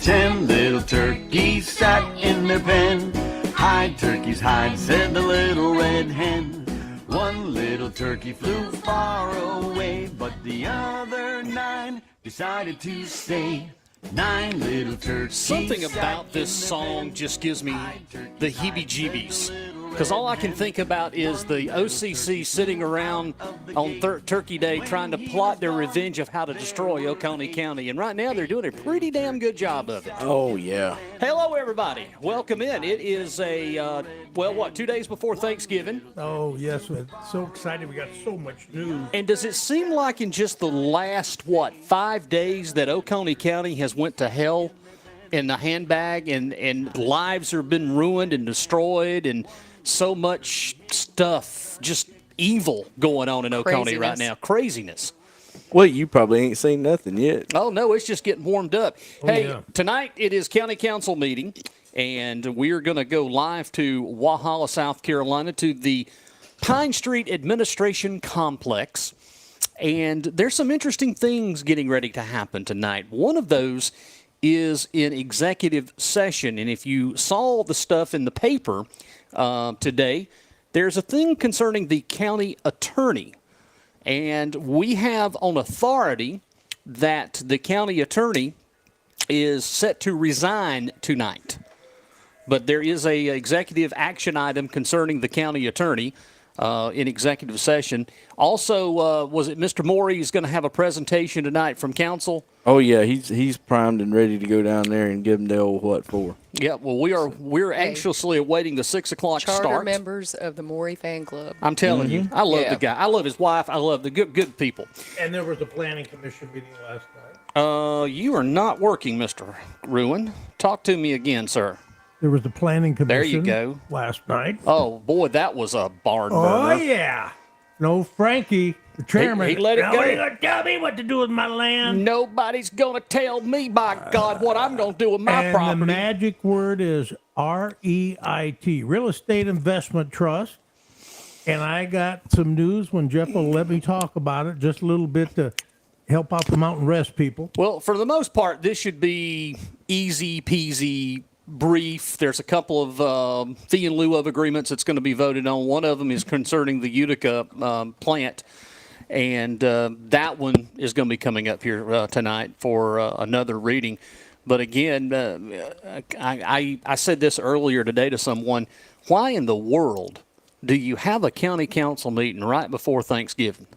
10 little turkeys sat in their pen. Hide, turkeys, hide, said the little red hen. One little turkey flew far away, but the other 9 decided to stay. 9 little turkeys. Something about this song just gives me the heebie-jeebies. Because all I can think about is the OCC sitting around on Turkey Day trying to plot their revenge of how to destroy Oconee County. And right now they're doing a pretty damn good job of it. Oh, yeah. Hello, everybody. Welcome in. It is 2 days before Thanksgiving. Oh, yes. We're so excited. We got so much news. And does it seem like in just the last, 5 days that Oconee County has went to hell in the handbag and lives have been ruined and destroyed and so much stuff, just evil going on in Oconee right now. Craziness. Well, you probably ain't seen nothing yet. Oh, no, it's just getting warmed up. Tonight it is county council meeting, and we're going to go live to Walhalla, South Carolina, to the Pine Street Administration Complex. And there's some interesting things getting ready to happen tonight. One of those is in executive session, and if you saw the stuff in the paper today, there's a thing concerning the county attorney, and we have on authority that the county attorney is set to resign tonight. But there is a executive action item concerning the county attorney in executive session. Also, was it Mr. Morey is going to have a presentation tonight from council? Oh, yeah, he's primed and ready to go down there and give them the old what for. Yeah, well, we're anxiously awaiting the 6 o'clock start. Charter members of the Morey fan club. I'm telling you, I love the guy. I love his wife. I love the good people. And there was a planning commission meeting last night. You are not working, Mr. Ruin. Talk to me again, sir. There was the planning commission. There you go. Last night. Oh boy, that was a barn burner. Oh yeah. No, Frankie, the chairman. He let it go. Now, you gonna tell me what to do with my land? Nobody's gonna tell me, by God, what I'm gonna do with my property. And the magic word is REIT, Real Estate Investment Trust. And I got some news when Jeff will let me talk about it, just a little bit to help out the Mountain Rest people. Well, for the most part, this should be easy peasy. Brief. There's a couple of fee in lieu of agreements that's going to be voted on. One of them is concerning the Utica plant, and that one is going to be coming up here tonight for another reading. But again, I said this earlier today to someone, why in the world do you have a county council meeting right before Thanksgiving?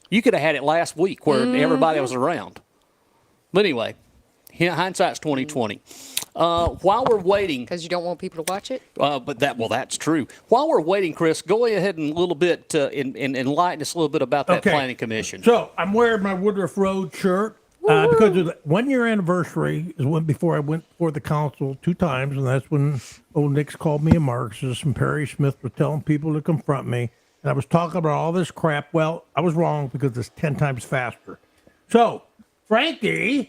You could have had it last week where everybody was around. But anyway, hindsight's 2020. While we're waiting, because you don't want people to watch it. That's true. While we're waiting, Chris, go ahead and a little bit enlighten us a little bit about that planning commission. So I'm wearing my Woodruff Road shirt because of the 1 year anniversary is before I went before the council 2 times, and that's when old Nick's called me a Marxist, and Perry Smith was telling people to confront me, and I was talking about all this crap. Well, I was wrong because it's 10 times faster. So Frankie's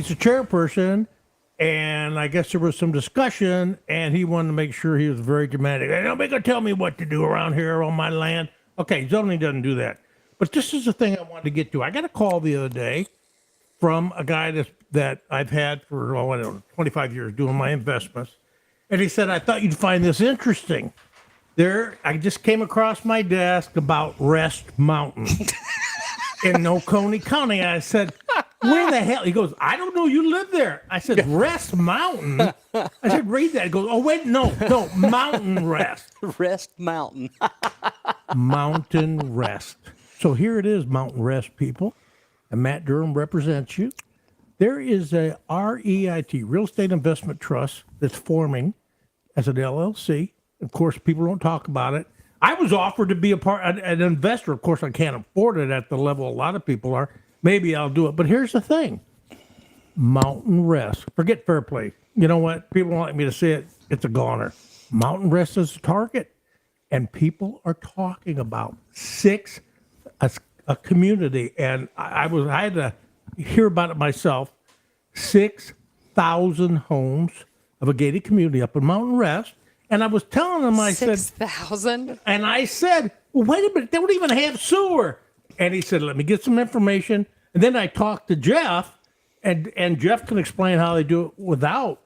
the chairperson, and I guess there was some discussion, and he wanted to make sure he was very dramatic. Hey, nobody gonna tell me what to do around here on my land. Okay, zoning doesn't do that. But this is the thing I wanted to get to. I got a call the other day from a guy that I've had for 25 years doing my investments, and he said, I thought you'd find this interesting. I just came across my desk about Rest Mountain in Oconee County. I said, where the hell? He goes, I don't know. You live there. I said, Rest Mountain? I said, read that. He goes, oh, wait, no, Mountain Rest. Rest Mountain. Mountain Rest. So here it is, Mountain Rest, people. And Matt Durham represents you. There is a REIT, Real Estate Investment Trust, that's forming as an LLC. Of course, people don't talk about it. I was offered to be an investor. Of course, I can't afford it at the level a lot of people are. Maybe I'll do it. But here's the thing. Mountain Rest. Forget Fair Play. You know what? People don't like me to say it. It's a goner. Mountain Rest is a target. And people are talking about a community. And I had to hear about it myself. 6,000 homes of a gated community up in Mountain Rest. And I was telling them, I said... 6,000? And I said, well, wait a minute. They don't even have sewer. And he said, let me get some information. And then I talked to Jeff, And Jeff can explain how they do it without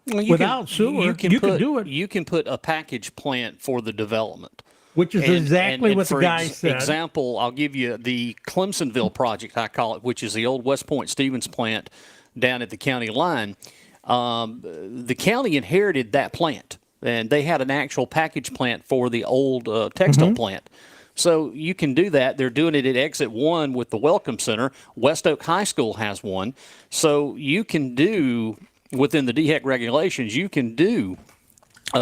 sewer. You can do it, You can put a package plant for the development. which is exactly what the for guy said. Example, I'll give you the Clemsonville project, I call it, which is the old West Point Stevens plant down at the county line. The county inherited that plant, and they had an actual package plant for the old textile plant. So you can do that. They're doing it at Exit 1 with the Welcome Center. West Oak High School has one. So you can do, within the DHEC regulations, you can do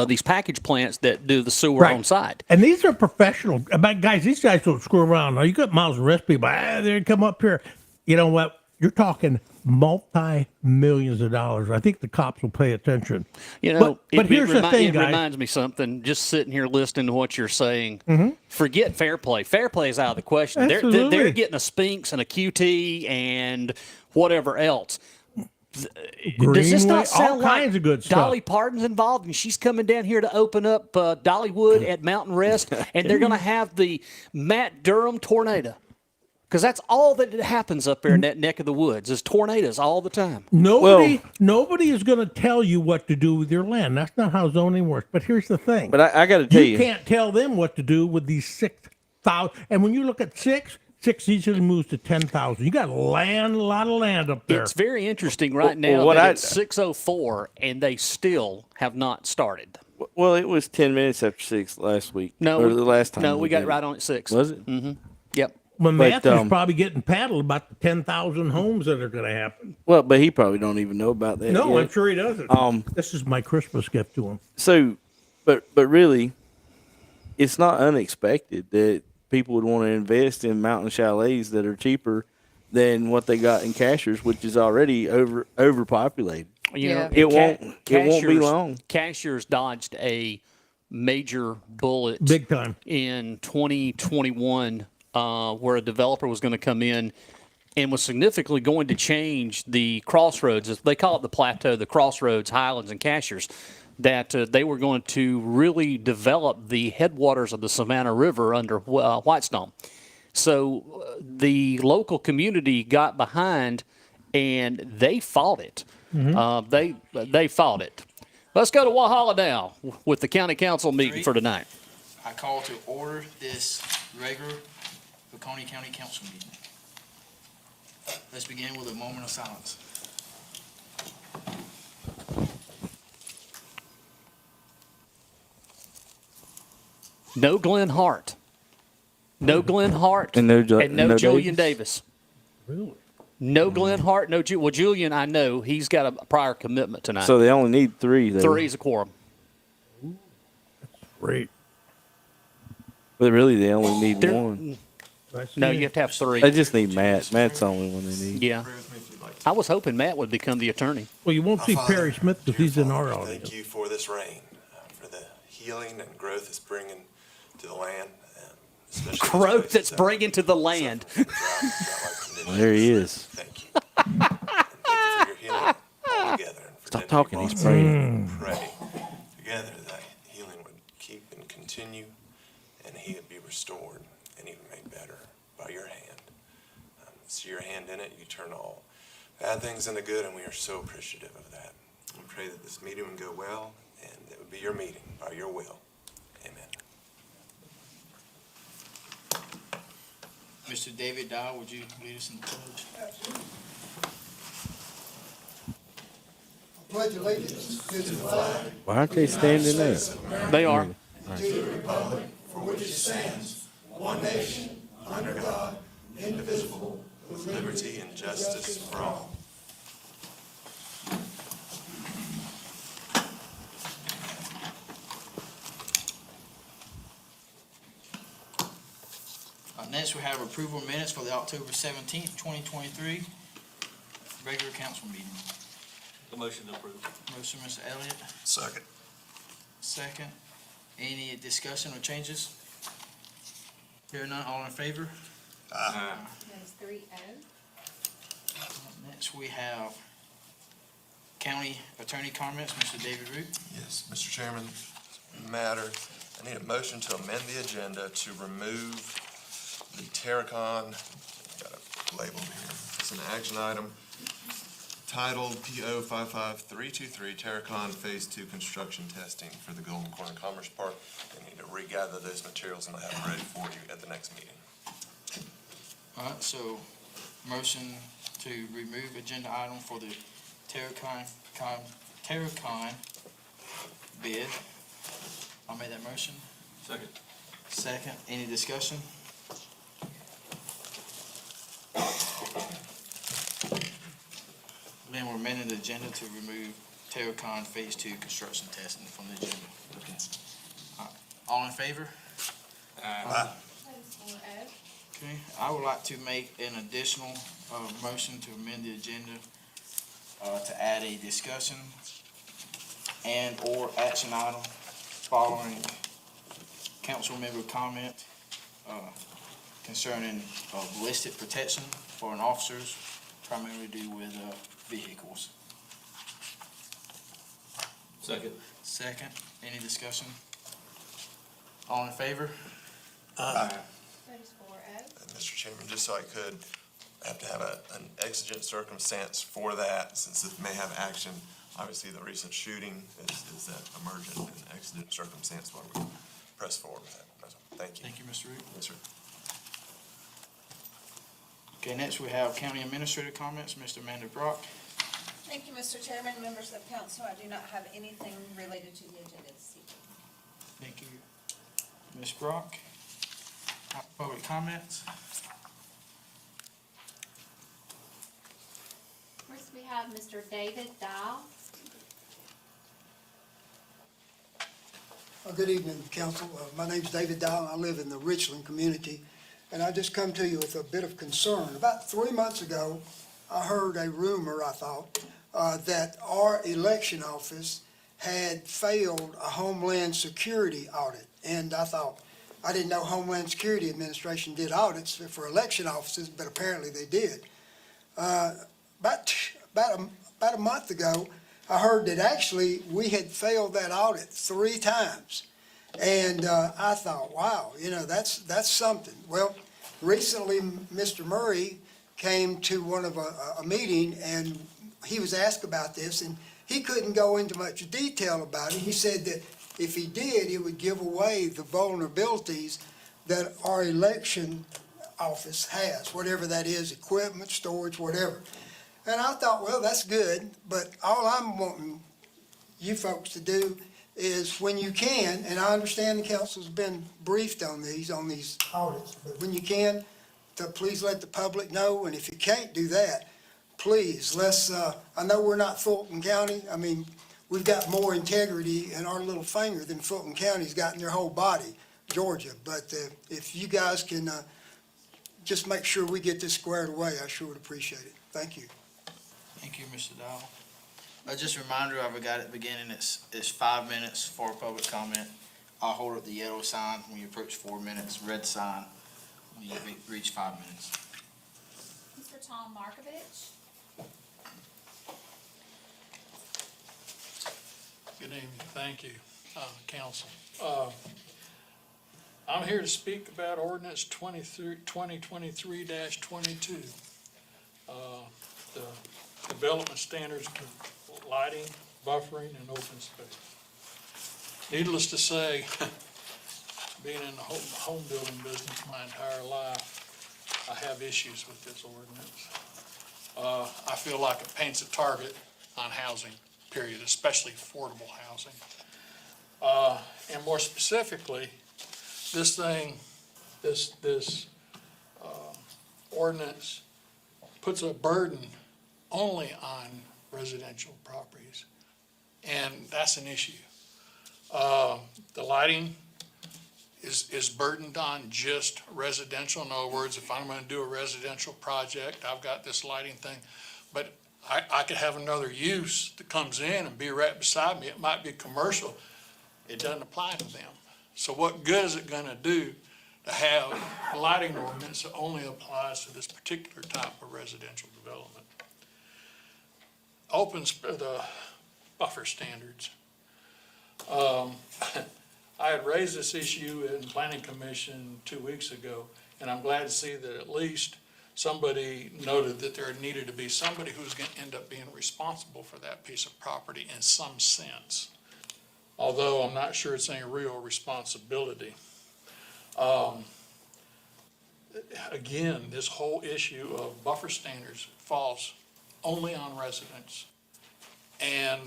these package plants that do the sewer on site. And these are professional. Guys, these guys don't screw around. Now, you got Miles and Rest people, they come up here. You know what? You're talking multi-millions of dollars. I think the cops will pay attention. You know, but here's the thing, it guys. reminds me something, just sitting here listening to what you're saying. Forget fair play. Fair play is out of the question. Absolutely. They're getting a Spinks and a QT and whatever else. Does this not sound all kinds like of good stuff. Dolly Parton's involved, and she's coming down here to open up Dollywood at Mountain Rest, and they're going to have the Matt Durham tornado? Because that's all that happens up there in that neck of the woods is tornadoes all the time. Nobody is going to tell you what to do with your land. That's not how zoning works. But here's the thing. But I got to tell you. You can't tell them what to do with these 6,000. And when you look at six easily moves to 10,000. You got a lot of land up there. It's very interesting right now that it's 6:04 and they still have not started. Well, it was 10 minutes after 6 last week. No, or the last time. No, we got it right on at 6. Was it? Mm-hmm. Yep. Well, Matthew's probably getting paddled about the 10,000 homes that are going to happen. Well, but he probably don't even know about that. No, yet. I'm sure he doesn't. This is my Christmas gift to him. So, but really, it's not unexpected that people would want to invest in mountain chalets that are cheaper than what they got in Cashers, which is already overpopulated. You know, it won't be long. Cashers dodged a major bullet big time in 2021 where a developer was going to come in and was significantly going to change the crossroads. They call it the plateau, the crossroads, Highlands, and Cashers, that they were going to really develop the headwaters of the Savannah River under Whitestone. So the local community got behind, and they fought it. They fought it. Let's go to Walhalla now with the county council meeting for tonight. I call to order this regular Oconee County Council meeting. Let's begin with a moment of silence. No Glenn Hart. No Glenn Hart. And no Julian Davis. Really? No Glenn Hart. No. Well, Julian, I know he's got a prior commitment tonight. So they only need 3. Though. 3 is a quorum. Great. But really, they only need 1. No, you have to have 3. They just need Matt. Matt's the only one they need. Yeah. I was hoping Matt would become the attorney. Well, you won't see Perry Smith because he's in our audience. Thank you for this rain, for the healing and growth it's bringing to the land. Growth that's bringing to the land. There he is. Thank you. And thank you for your healing all together. And for Stop talking. He's praying. Pray together that healing would keep and continue, and he would be restored and even made better by your hand. See your hand in it. You turn all bad things into good, and we are so appreciative of that. We pray that this meeting would go well, and it would be your meeting by your will. Amen. Mr. David Dow, would you lead us in the pledge? Pledge allegiance to the flag. Why aren't they standing up? They are. To the republic for which it stands, one nation, under God, indivisible, With liberty and justice for all. Next, we have approval of minutes for the October 17th, 2023 regular council meeting. The motion to approve. Motion, Mr. Elliott. Second. Second. Any discussion or changes? Hearing none, all in favor? That is 3-0. Next, we have county attorney comments, Mr. David Root. Yes, Mr. Chairman, matter, I need a motion to amend the agenda to remove the Terracon, got a label here, it's an action item, titled PO 55323 Terracon Phase 2 Construction Testing for the Golden Corner Commerce Park. I need to regather those materials and I'll have them ready for you at the next meeting. All right, so motion to remove agenda item for the Terracon bid. I'll make that motion. Second. Second, any discussion? Then we're amending the agenda to remove Terracon Phase 2 construction testing from the agenda. All right, all in favor? That is 4-0. Okay, I would like to make an additional, motion to amend the agenda, to add a discussion and/or action item following council member comment, concerning, ballistic protection for an officers, primarily to do with, vehicles. Second. Second, any discussion? All in favor? That is 4-0. And Mr. Chairman, just so I could, I have to have an exigent circumstance for that, since it may have action. Obviously, the recent shooting is that emergent and exigent circumstance where we press forward with that. Thank you. Thank you, Mr. Root. Yes, sir. Okay, next we have county administrator comments, Mr. Amanda Brock. Thank you, Mr. Chairman, members of council. I do not have anything related to the agenda this evening. Thank you. Ms. Brock. Public comments. First, we have Mr. David Dow. Good evening, council. My name's David Dow. I live in the Richland community, and I just come to you with a bit of concern. About 3 months ago, I heard a rumor, I thought, that our election office had failed a Homeland Security audit. And I thought, I didn't know Homeland Security Administration did audits for election offices, but apparently they did. About a month ago, I heard that actually we had failed that audit 3 times. And I thought, wow, that's something. Well, recently, Mr. Murray came to one of a meeting, and he was asked about this, and he couldn't go into much detail about it. He said that if he did, it would give away the vulnerabilities that our election office has, whatever that is, equipment, storage, whatever. And I thought, well, that's good, but all I'm wanting you folks to do is when you can, and I understand the council's been briefed on these audits, but when you can, to please let the public know, and if you can't do that, please, I know we're not Fulton County. I mean, we've got more integrity in our little finger than Fulton County's got in their whole body, Georgia. But if you guys can just make sure we get this squared away, I sure would appreciate it. Thank you. Thank you, Mr. Dow. Just a reminder, I forgot at the beginning, it's 5 minutes for public comment. I'll hold up the yellow sign when you approach 4 minutes, red sign when you reach 5 minutes. Mr. Tom Markovich. Good evening, thank you, council. I'm here to speak about ordinance 2023-22. The development standards for lighting, buffering, and open space. Needless to say, being in the home building business my entire life, I have issues with this ordinance. I feel like it paints a target on housing, period, especially affordable housing. And more specifically, this ordinance puts a burden only on residential properties, and that's an issue. The lighting is burdened on just residential. In other words, if I'm going to do a residential project, I've got this lighting thing, but I could have another use that comes in and be right beside me. It might be commercial. It doesn't apply to them. So what good is it going to do to have a lighting ordinance that only applies to this particular type of residential development? The buffer standards. I had raised this issue in Planning Commission 2 weeks ago, and I'm glad to see that at least somebody noted that there needed to be somebody who's going to end up being responsible for that piece of property in some sense. Although I'm not sure it's any real responsibility. Again, this whole issue of buffer standards falls only on residents. And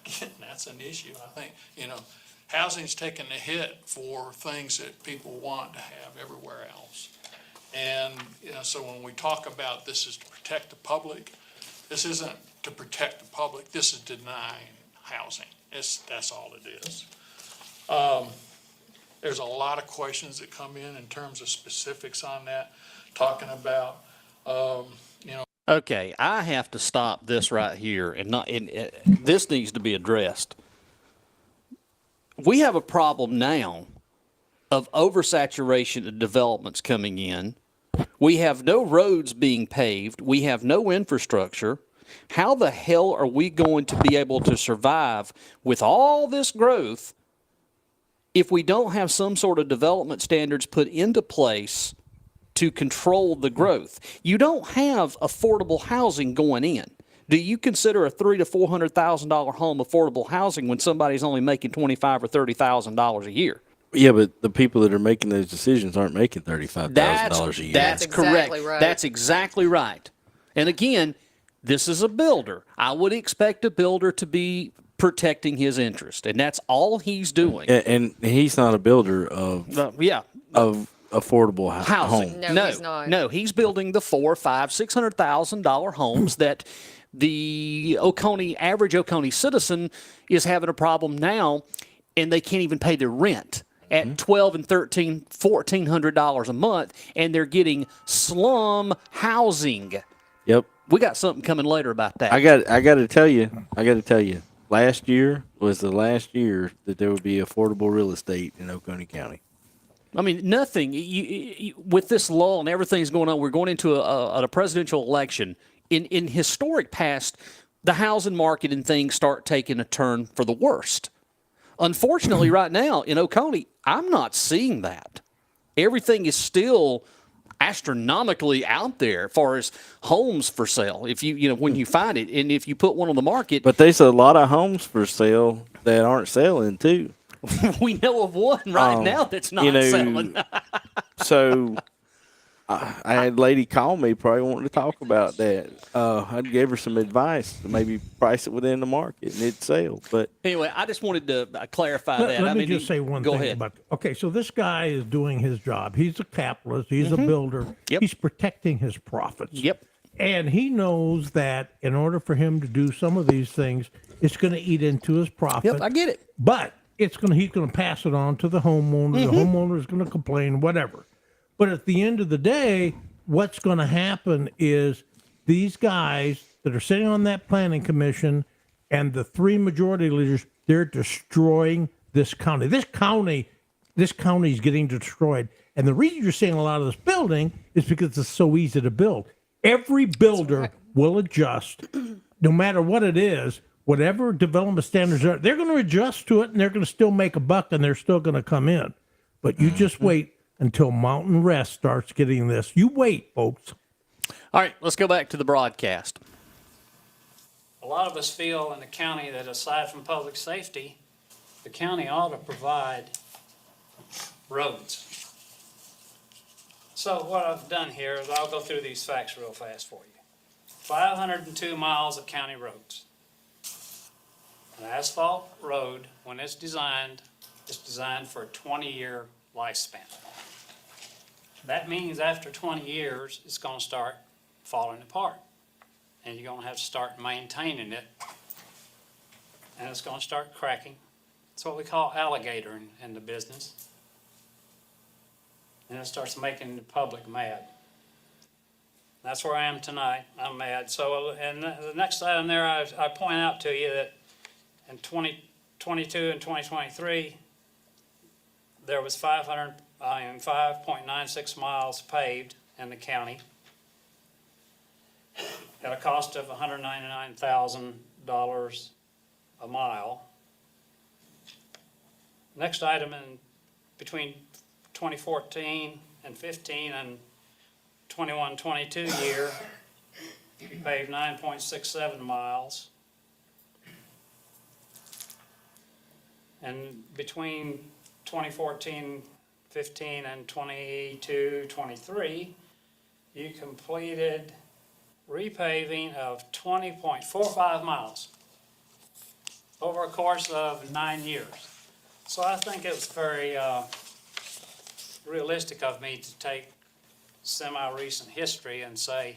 again, that's an issue. I think, housing's taken a hit for things that people want to have everywhere else. And, so when we talk about this is to protect the public, this isn't to protect the public, this is denying housing. That's all it is. There's a lot of questions that come in terms of specifics on that, talking about, Okay, I have to stop this right here, and this needs to be addressed. We have a problem now of oversaturation of developments coming in. We have no roads being paved. We have no infrastructure. How the hell are we going to be able to survive with all this growth if we don't have some sort of development standards put into place to control the growth? You don't have affordable housing going in. Do you consider a $300,000 to $400,000 home affordable housing when somebody's only making $25,000 or $30,000 a year? Yeah, but the people that are making those decisions aren't making $35,000 a year. That's correct. exactly right. That's exactly right. And again, this is a builder. I would expect a builder to be protecting his interest, and that's all he's doing. And he's not a builder of affordable housing. homes. No, he's not. No, he's building the $400,000, $500,000, $600,000 homes that the average Oconee citizen is having a problem now, and they can't even pay their rent at $1,200 and $1,300, $1,400 a month, and they're getting slum housing. Yep. We got something coming later about that. I got to tell you. Last year was the last year that there would be affordable real estate in Oconee County. I mean, nothing. With this lull and everything's going on, we're going into a presidential election. In historic past, the housing market and things start taking a turn for the worst. Unfortunately, right now in Oconee, I'm not seeing that. Everything is still astronomically out there as far as homes for sale. If when you find it, and if you put one on the market. But there's a lot of homes for sale that aren't selling too. We know of one right now that's not selling. So I had a lady call me probably wanting to talk about that. I gave her some advice to maybe price it within the market and it'd sell. But anyway, I just wanted to clarify that. Let me just say one thing ahead. about. Okay, so this guy is doing his job. He's a capitalist. He's a builder. Yep. He's protecting his profits. Yep. And he knows that in order for him to do some of these things, it's going to eat into his profit. Yep, I get it. But he's going to pass it on to the homeowner. The homeowner is going to complain, whatever. But at the end of the day, what's going to happen is these guys that are sitting on that planning commission and the three majority leaders, they're destroying this county. This county is getting destroyed. And the reason you're seeing a lot of this building is because it's so easy to build. Every builder will adjust, no matter what it is, whatever development standards are, they're going to adjust to it and they're going to still make a buck and they're still going to come in. But you just wait until Mountain Rest starts getting this. You wait, folks. All right, let's go back to the broadcast. A lot of us feel in the county that aside from public safety, the county ought to provide roads. So what I've done here is I'll go through these facts real fast for you. 502 miles of county roads. An asphalt road, when it's designed for a 20-year lifespan. That means after 20 years, it's going to start falling apart. And you're going to have to start maintaining it. And it's going to start cracking. It's what we call alligator in the business. And it starts making the public mad. That's where I am tonight. I'm mad. So, and the next item there, I point out to you that in 2022 and 2023, there was 5.96 miles paved in the county at a cost of $199,000 a mile. Next item, in between 2014 and 15 and 21-22 year, we paved 9.67 miles. And between 2014-15 and 22-23, you completed repaving of 20.45 miles over a course of 9 years. So I think it was very realistic of me to take semi-recent history and say,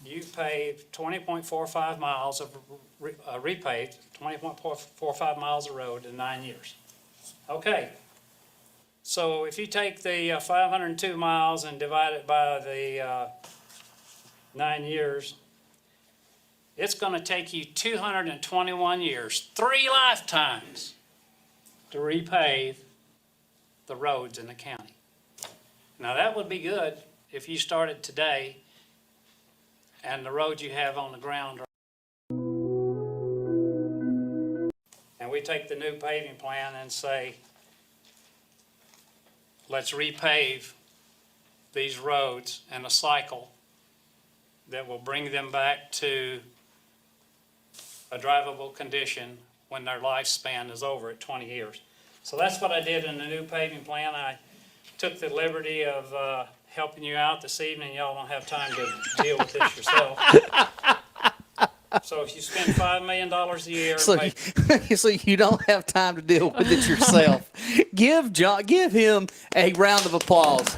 you paved 20.45 miles of repaved, 20.45 miles of road in 9 years. Okay. So if you take the 502 miles and divide it by the 9 years, it's going to take you 221 years, 3 lifetimes, to repave the roads in the county. Now that would be good if you started today and the roads you have on the ground are, and we take the new paving plan and say, let's repave these roads in a cycle that will bring them back to a drivable condition when their lifespan is over at 20 years. So that's what I did in the new paving plan. I took the liberty of helping you out this evening. Y'all don't have time to deal with this yourself. So if you spend $5 million a year, So you don't have time to deal with it yourself. Give him a round of applause.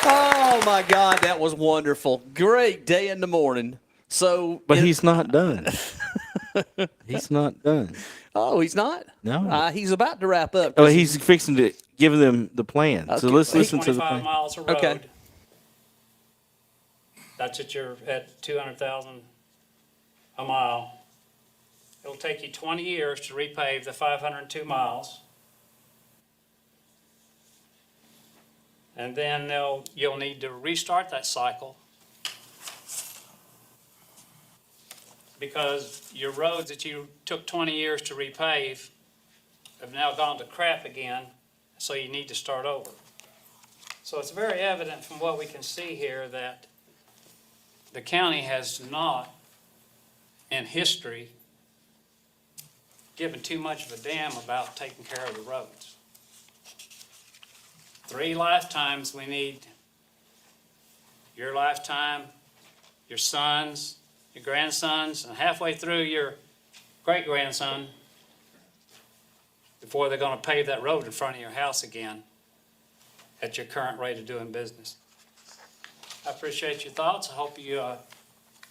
Oh my God, that was wonderful. Great day in the morning. So, But he's not done. He's not done. Oh, he's not? No. He's about to wrap up. Oh, he's fixing to give them the plan. So Okay. let's listen to the 25 plan. miles of road. Okay. That's at 200,000 a mile. It'll take you 20 years to repave the 502 miles. And then you'll need to restart that cycle because your roads that you took 20 years to repave have now gone to crap again, so you need to start over. So it's very evident from what we can see here that the county has not, in history, given too much of a damn about taking care of the roads. 3 lifetimes we need. Your lifetime, your sons, your grandsons, and halfway through your great-grandson before they're going to pave that road in front of your house again at your current rate of doing business. I appreciate your thoughts. I hope you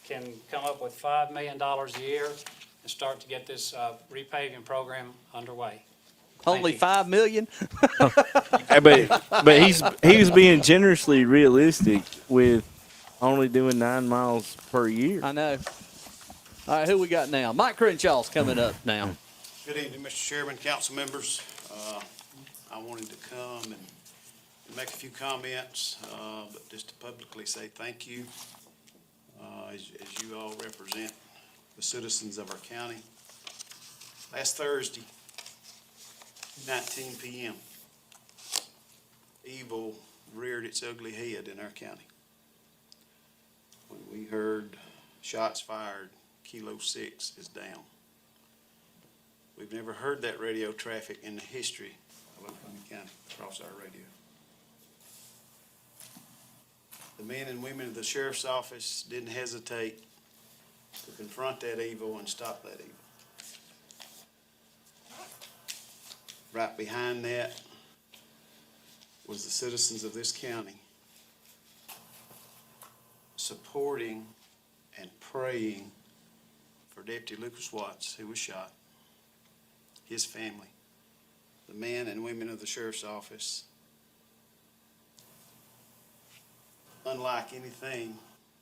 can come up with $5 million a year and start to get this repaving program underway. Only $5 million? But he was being generously realistic with only doing 9 miles per year. I know. All right, who we got now? Mike Crenshaw's coming up now. Good evening, Mr. Chairman, council members. I wanted to come and make a few comments, but just to publicly say thank you as you all represent the citizens of our county. Last Thursday, 19 p.m., evil reared its ugly head in our county. When we heard shots fired, Kilo 6 is down. We've never heard that radio traffic in the history of Oconee County across our radio. The men and women of the sheriff's office didn't hesitate to confront that evil and stop that evil. Right behind that was the citizens of this county supporting and praying for Deputy Lucas Watts, who was shot, his family, the men and women of the sheriff's office, unlike anything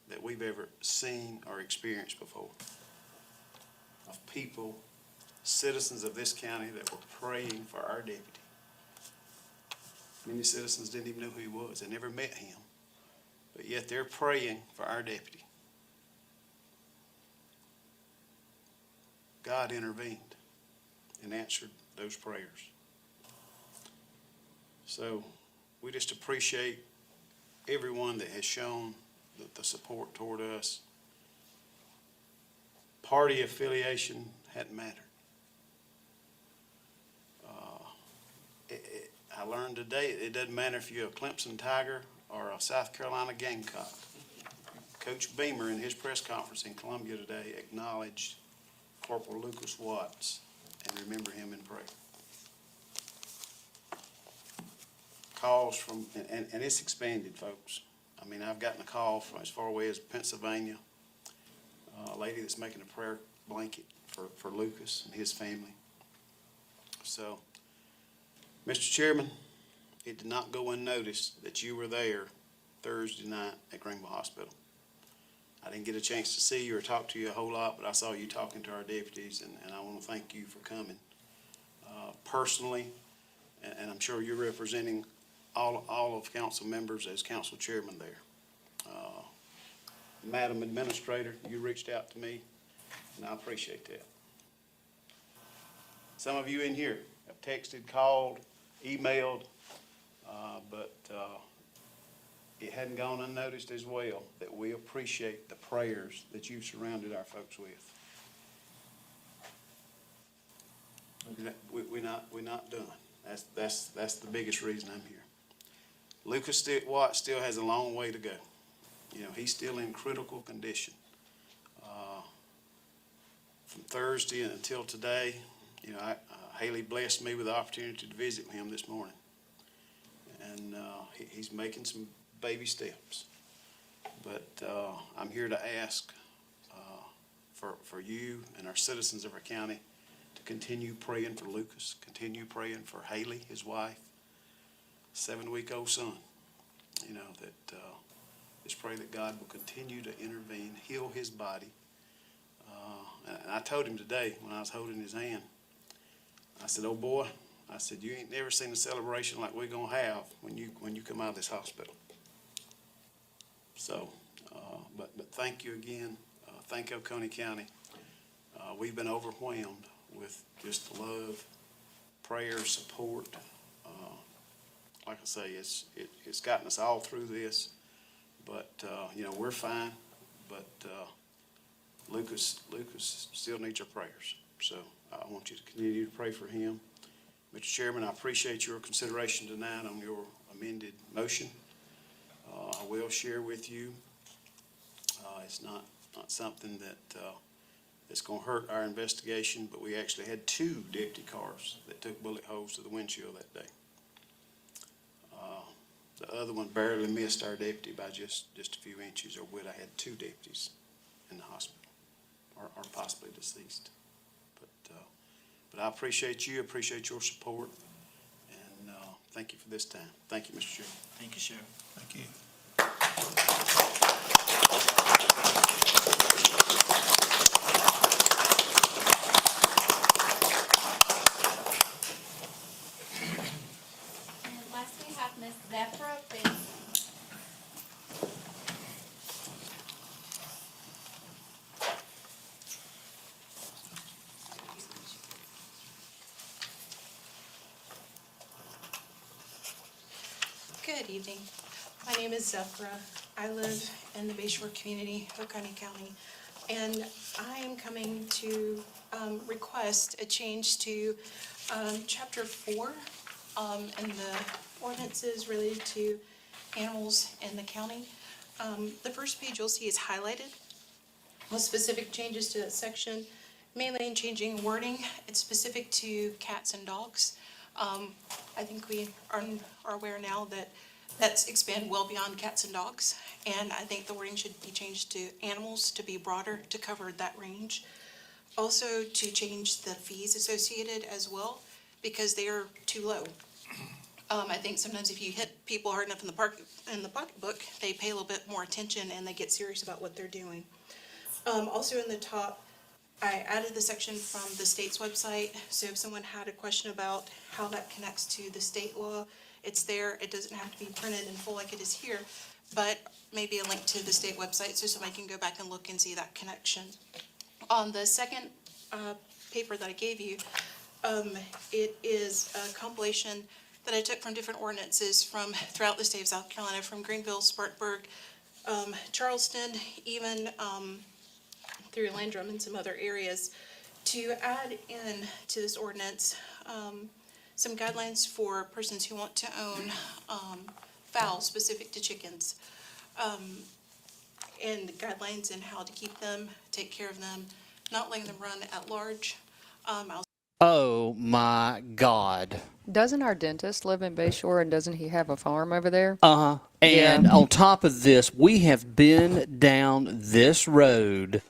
that we've ever seen or experienced before, of people, citizens of this county that were praying for our deputy. Many citizens didn't even know who he was. They never met him, but yet they're praying for our deputy. God intervened and answered those prayers. So we just appreciate everyone that has shown the support toward us. Party affiliation hadn't mattered. I learned today, it doesn't matter if you're a Clemson Tiger or a South Carolina Gamecock. Coach Beamer, in his press conference in Columbia today, acknowledged Corporal Lucas Watts and remember him in prayer. Calls from, and it's expanded, folks. I mean, I've gotten a call from as far away as Pennsylvania, a lady that's making a prayer blanket for Lucas and his family. So, Mr. Chairman, it did not go unnoticed that you were there Thursday night at Greenville Hospital. I didn't get a chance to see you or talk to you a whole lot, but I saw you talking to our deputies, and I want to thank you for coming personally, and I'm sure you're representing all of council members as council chairman there. Madam Administrator, you reached out to me, and I appreciate that. Some of you in here have texted, called, emailed, but it hadn't gone unnoticed as well that we appreciate the prayers that you've surrounded our folks with. We're not done. That's the biggest reason I'm here. Lucas Watts still has a long way to go. You know, he's still in critical condition. From Thursday until today, you know, Haley blessed me with the opportunity to visit him this morning. And he's making some baby steps. But I'm here to ask for you and our citizens of our county to continue praying for Lucas, continue praying for Haley, his wife, 7-week-old son. You know, that just pray that God will continue to intervene, heal his body. And I told him today when I was holding his hand, I said, oh boy, I said, you ain't never seen a celebration like we're gonna have when you come out of this hospital. So, but thank you again. Thank Oconee County. We've been overwhelmed with just the love, prayer, support. Like I say, it's gotten us all through this, but you know, we're fine. But Lucas still needs our prayers. So I want you to continue to pray for him. Mr. Chairman, I appreciate your consideration tonight on your amended motion. I will share with you. It's not something that it's going to hurt our investigation, but we actually had 2 deputy cars that took bullet holes to the windshield that day. The other one barely missed our deputy by just a few inches, or would I had 2 deputies in the hospital, or possibly deceased. But I appreciate you, appreciate your support, and thank you for this time. Thank you, Mr. Chairman. Thank you, Sheriff. Thank you. And last we have Miss Zephyra Benson. Good evening. My name is Zephyra. I live in the Bayshore community, Oconee County, and I am coming to request a change to Chapter 4 and the ordinances related to animals in the county. The first page you'll see is highlighted with specific changes to that section, mainly in changing wording. It's specific to cats and dogs. I think we are aware now that that's expanded well beyond cats and dogs, and I think the wording should be changed to animals to be broader to cover that range. Also to change the fees associated as well, because they are too low. I think sometimes if you hit people hard enough in the pocketbook, they pay a little bit more attention and they get serious about what they're doing. Also in the top, I added the section from the state's website, so if someone had a question about how that connects to the state law, it's there. It doesn't have to be printed in full like it is here, but maybe a link to the state website so somebody can go back and look and see that connection. On the second paper that I gave you, it is a compilation that I took from different ordinances from throughout the state of South Carolina, from Greenville, Spartanburg, Charleston, even through Landrum and some other areas, to add in to this ordinance some guidelines for persons who want to own fowl specific to chickens, and guidelines in how to keep them, take care of them, not letting them run at large. Oh my God. Doesn't our dentist live in Bayshore, and doesn't he have a farm over there? Uh-huh. And Yeah. on top of this, we have been down this road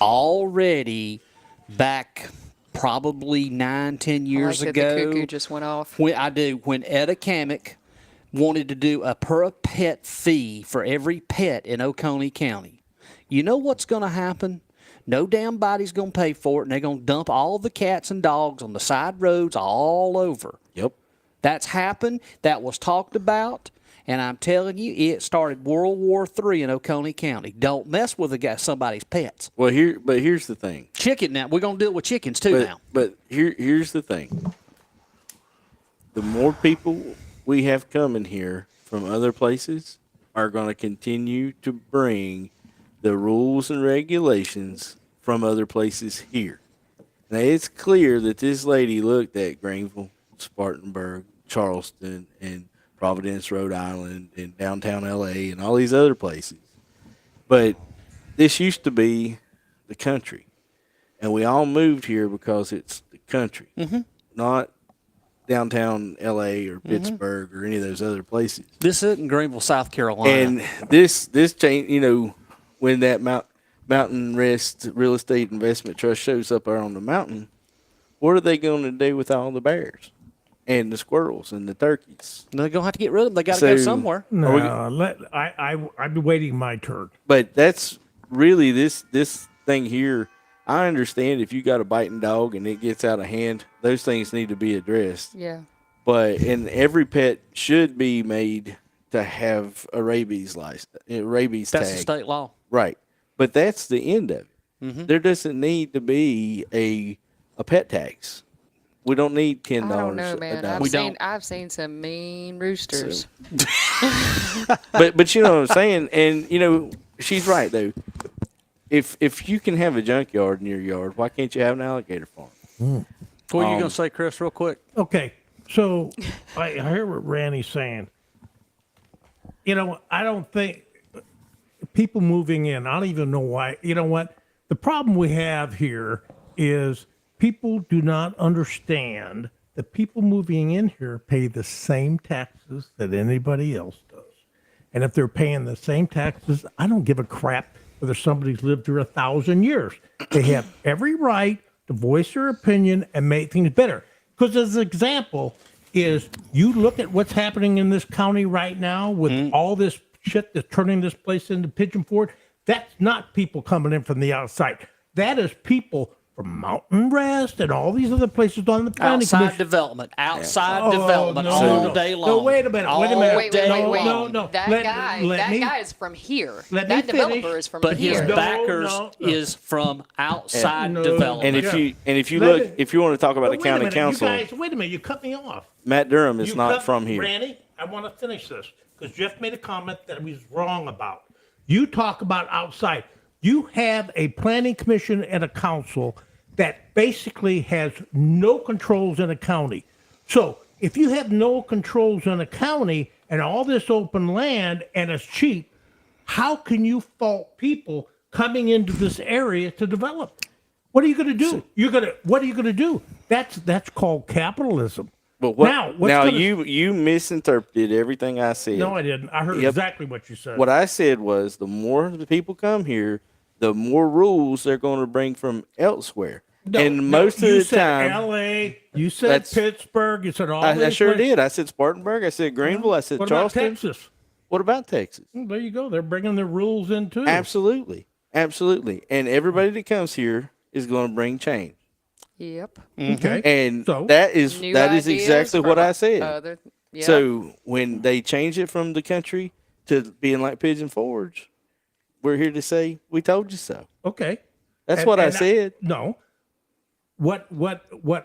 already back probably 9-10 years I like that ago. the cuckoo just went off. When Etta Kamick wanted to do a per pet fee for every pet in Oconee County. You know what's going to happen? No damn body's going to pay for it, and they're going to dump all the cats and dogs on the side roads all over. Yep. That's happened. That was talked about. And I'm telling you, it started World War III in Oconee County. Don't mess with somebody's pets. Well, here's the thing. Chicken now. We're going to deal with chickens too now. But here's the thing. The more people we have coming here from other places are going to continue to bring the rules and regulations from other places here. Now, it's clear that this lady looked at Greenville, Spartanburg, Charleston, and Providence, Rhode Island, and downtown L.A., and all these other places. But this used to be the country. And we all moved here because it's the country, not downtown L.A. or Pittsburgh or any of those other places. This isn't Greenville, South Carolina. And this change, when that Mountain Rest Real Estate Investment Trust shows up there on the mountain, what are they going to do with all the bears and the squirrels and the turkeys? They're going to have to get rid of them. They got to go somewhere. No, I've been waiting my turn. But that's really this thing here. I understand if you got a biting dog and it gets out of hand, those things need to be addressed. Yeah. And every pet should be made to have a rabies license, rabies tag. That's the state law. Right. But that's the end of it. There doesn't need to be a pet tax. We don't need $10. I don't know, man. I've seen some mean roosters. But you know what I'm saying? And she's right though. If you can have a junkyard in your yard, why can't you have an alligator farm? What are you going to say, Chris, real quick? Okay, so I hear what Rannie's saying. I don't think people moving in, I don't even know why. You know what? The problem we have here is people do not understand that people moving in here pay the same taxes that anybody else does. And if they're paying the same taxes, I don't give a crap whether somebody's lived here 1,000 years. They have every right to voice their opinion and make things better. Because as an example is, you look at what's happening in this county right now with all this shit that's turning this place into Pigeon Forge. That's not people coming in from the outside. That is people from Mountain Rest and all these other places on the planning Outside commission. development development all day long. No, wait a minute. Wait. No. That guy is from here. Let me That developer finish. is from But his here. backers is from outside development. And if you look, if you want to talk about the county council, You guys, wait a minute. You cut me off. Matt Durham is You not cut- from here. Rannie, I want to finish this because Jeff made a comment that he was wrong about. You talk about outside. You have a planning commission and a council that basically has no controls in a county. So if you have no controls in a county and all this open land and it's cheap, how can you fault people coming into this area to develop? What are you going to do? What are you going to do? That's called capitalism. But you misinterpreted everything I said. No, I didn't. I heard exactly what you said. What I said was the more the people come here, the more rules they're going to bring from elsewhere. Most of the time, L.A., you said Pittsburgh, you said all I these sure places. did. I said Spartanburg. I said Greenville. I said What Charleston. about Texas? What about Texas? Well, there you go. They're bringing their rules in too. Absolutely. And everybody that comes here is going to bring change. Yep. Okay. And So? that is New exactly ideas what from I said. other- yep. So when they change it from the country to being like Pigeon Forge, we're here to say we told you so. Okay. That's what I said. No. what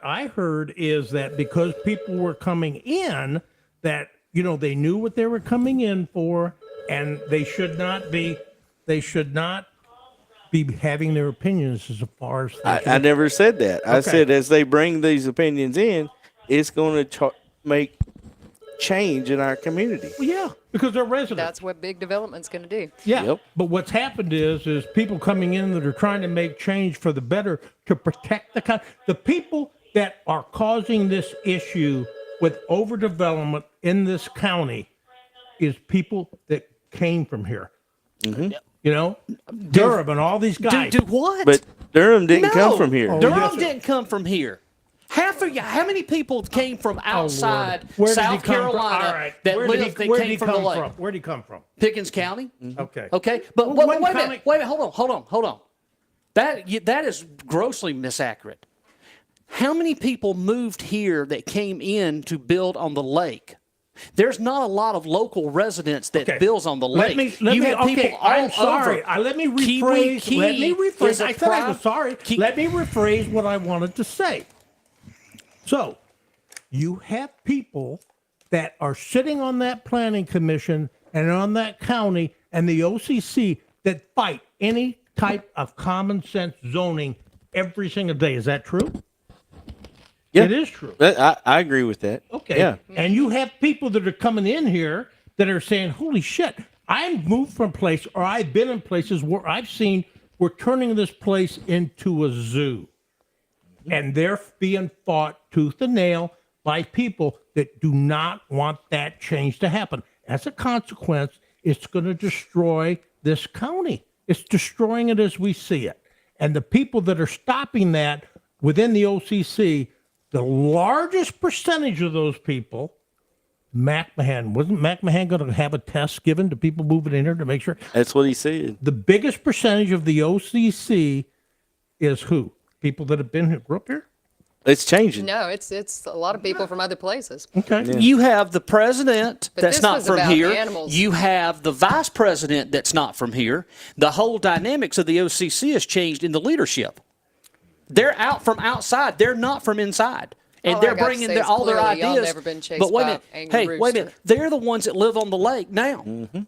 I heard is that because people were coming in, that they knew what they were coming in for, and they should not be having their opinions as far as I never said that. I said as they bring these opinions in, it's going to make change in our community. Well, yeah, because they're residents. That's what big development's going to do. Yeah. Yep. But what's happened is people coming in that are trying to make change for the better to protect the people that are causing this issue with overdevelopment in this county is people that came from here. Durham and all these guys. Do what? But Durham didn't come from here. Oh, Durham yes, sir. didn't come from here. How many people came from outside Where did he South come from? Carolina All right. that Where did lived he- that where did came he from come the lake? from? Where did he come from? Pickens County. Okay. Okay, but Well, wait a one minute. Hold on. That is grossly misaccurate. How many people moved here that came in to build on the lake? There's not a lot of local residents that builds on the lake. You have people all I'm sorry. over. Let me rephrase. Kiwi Let me Key rephrase. is a I said I was prime- sorry. Let me rephrase what I wanted to say. So, you have people that are sitting on that planning commission and on that county and the OCC that fight any type of common sense zoning every single day. Is that true? Yeah. It is true. I agree with that. Okay. Yeah. And you have people that are coming in here that are saying, holy shit, I've moved from place or I've been in places where I've seen we're turning this place into a zoo. And they're being fought tooth and nail by people that do not want that change to happen. As a consequence, it's going to destroy this county. It's destroying it as we see it. And the people that are stopping that within the OCC, the largest percentage of those people, wasn't McMahon going to have a test given to people moving in here to make sure? That's what he said. The biggest percentage of the OCC is who? People that have been here, grew up here? It's changing. No, it's a lot of people from other places. Okay. Yeah. You have the president But that's this not was from about here. animals. You have the vice president that's not from here. The whole dynamics of the OCC has changed in the leadership. They're out from outside. They're not from inside. And All I they're got to bringing say is all their clearly y'all ideas. never been chased But wait a by minute. an angry Hey, wait a minute. rooster. They're the ones that live on the lake now. Mm-hmm.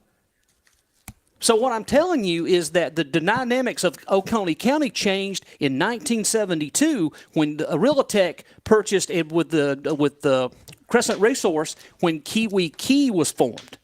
So what I'm telling you is that the dynamics of Oconee County changed in 1972 when Realitech purchased it with the Crescent Resource when Kiwi Key was formed,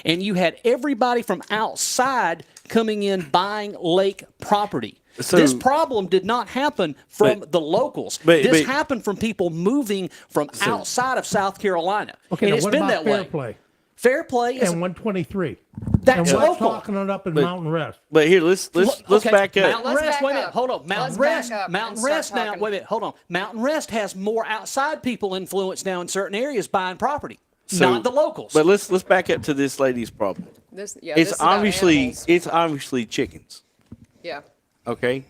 and you had everybody from outside coming in buying lake property. So- this problem did not happen from the locals. This happened from people moving from outside of South Carolina. Okay, and now it's what been about that way. Fair Play? Fair Play is And 123. That's and what's local. talking it up in But- Mountain Rest? But here, let's Okay, back up. Mountain Let's Rest, back wait a minute, up. hold on. Mountain Let's Rest, back up Mountain and start Rest now, talking. wait a minute, hold on. Mountain Rest has more outside people influence now in certain areas buying property, not the locals. But let's back up to this lady's problem. This is It's about animals. obviously chickens. Yeah. Okay.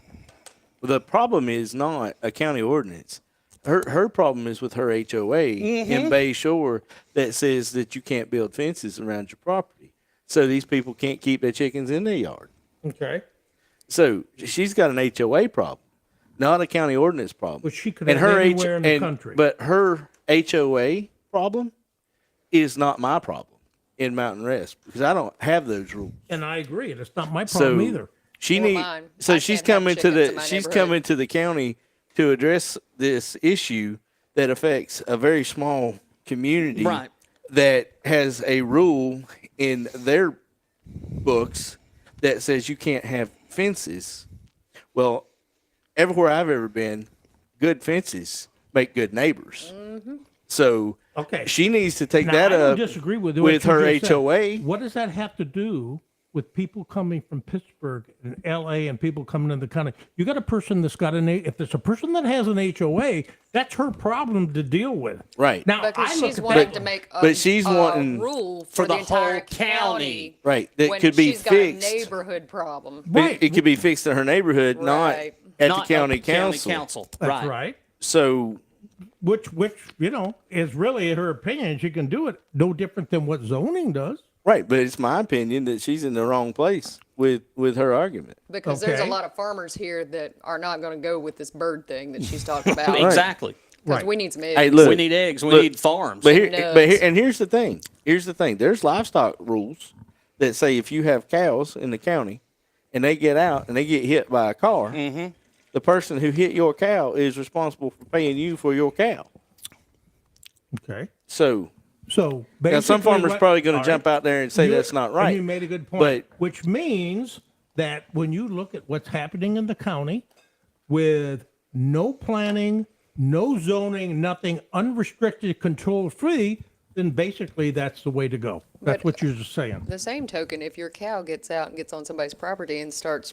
The problem is not a county ordinance. Her problem is with her HOA in Bay Shore that says that you can't build fences around your property. So these people can't keep their chickens in their yard. Okay. So she's got an HOA problem, not a county ordinance problem. Which she could have anywhere in the country. But her HOA problem is not my problem in Mountain Rest because I don't have those rules. And I agree. And it's not my problem either. She Or need mine. so I she's can't have coming to chickens in the my she's neighborhood. coming to the county to address this issue that affects a very small community Right. that has a rule in their books that says you can't have fences. Well, everywhere I've ever been, good fences make good neighbors. So Okay. she needs to take Now, that I don't up disagree with what with you her just said. HOA. What does that have to do with people coming from Pittsburgh and LA and people coming in the county? You got a person that's got if there's a person that has an HOA, that's her problem to deal with. Right. Now, Because I look she's at wanting that, to make but she's a wanting rule for the entire whole county. Right, that when could be she's fixed. got a neighborhood problem. It could be fixed in her neighborhood, not Right. at Not the county at the county council. council. that's right. So Which is really in her opinion. She can do it no different than what zoning does. right, but it's my opinion that she's in the wrong place with her argument. Because there's a Okay. lot of farmers here that are not going to go with this bird thing that she's talking about. Exactly. Because Right. we need some eggs. Hey, look, We need eggs. We look, need farms. But here, nuts. and here's the thing. Here's the thing. There's livestock rules that say if you have cows in the county and they get out and they get hit by a car, the person who hit your cow is responsible for paying you for your cow. Okay. So So now basically, some farmers what- probably going all to jump right. out there and say You- that's not and right. you made a good point, But which means that when you look at what's happening in the county with no planning, no zoning, nothing, unrestricted, control free, then basically that's the way to go. That's But- what you're just saying. The same token, if your cow gets out and gets on somebody's property and starts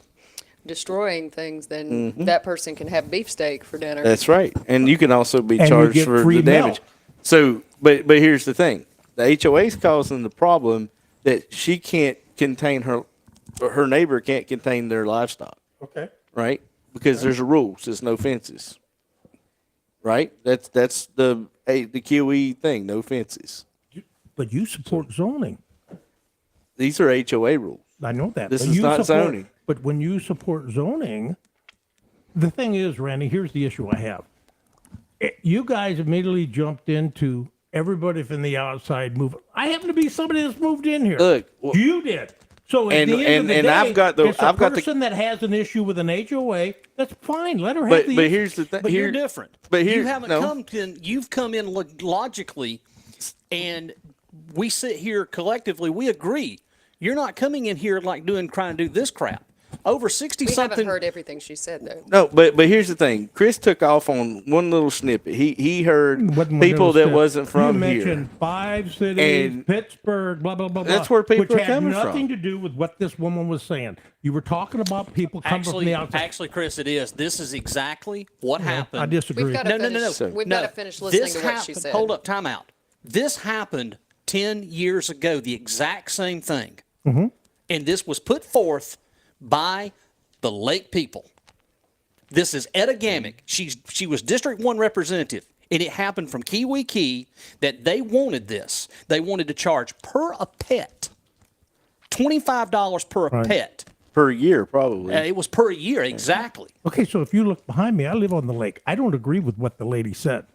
destroying things, then that person can have beefsteak for dinner. that's right. And you can also be And you charged get for free the damage. milk. So, but here's the thing. The HOA's causing the problem that she can't contain her neighbor can't contain their livestock, Okay. right? Because there's a rules. There's no fences. Right? That's the QE thing, no fences. But you support zoning. These are HOA rules. I know that. This but is you not support- zoning. But when you support zoning, the thing is, Randy, here's the issue I have. You guys immediately jumped into everybody from the outside move. I happen to be somebody that's moved in here. Look, well- you did. So at And- the end of the and day, I've got the- it's a I've got the- person that has an issue with an HOA. That's fine. Let her have But the but issue. here's the thing. But you're different. But here, you haven't no. come in. You've come in logically, and we sit here collectively. We agree. You're not coming in here like trying to do this crap. Over 60 We something. haven't heard everything she said, though. No, but here's the thing. Chris took off on one little snippet. He heard Wasn't one people little that step. wasn't from you here. mentioned 5 cities, And Pittsburgh, blah blah blah. that's blah, where people which are had coming nothing from. to do with what this woman was saying. You were talking about people coming from the outside. Actually, Chris, it is. This is exactly what happened. I disagree. We've got to No, no, no, no. finish, we've No, got to finish listening this to what she happened- said. Hold up, time out. This happened 10 years ago, the exact same thing. And this was put forth by the Lake people. This is Etta Gamick. She was District 1 representative. And it happened from Kiwi Key that they wanted this. They wanted to charge per a pet, $25 per a pet. Per year, probably. It was per year, exactly. Okay, so if you look behind me, I live on the lake. I don't agree with what the lady said.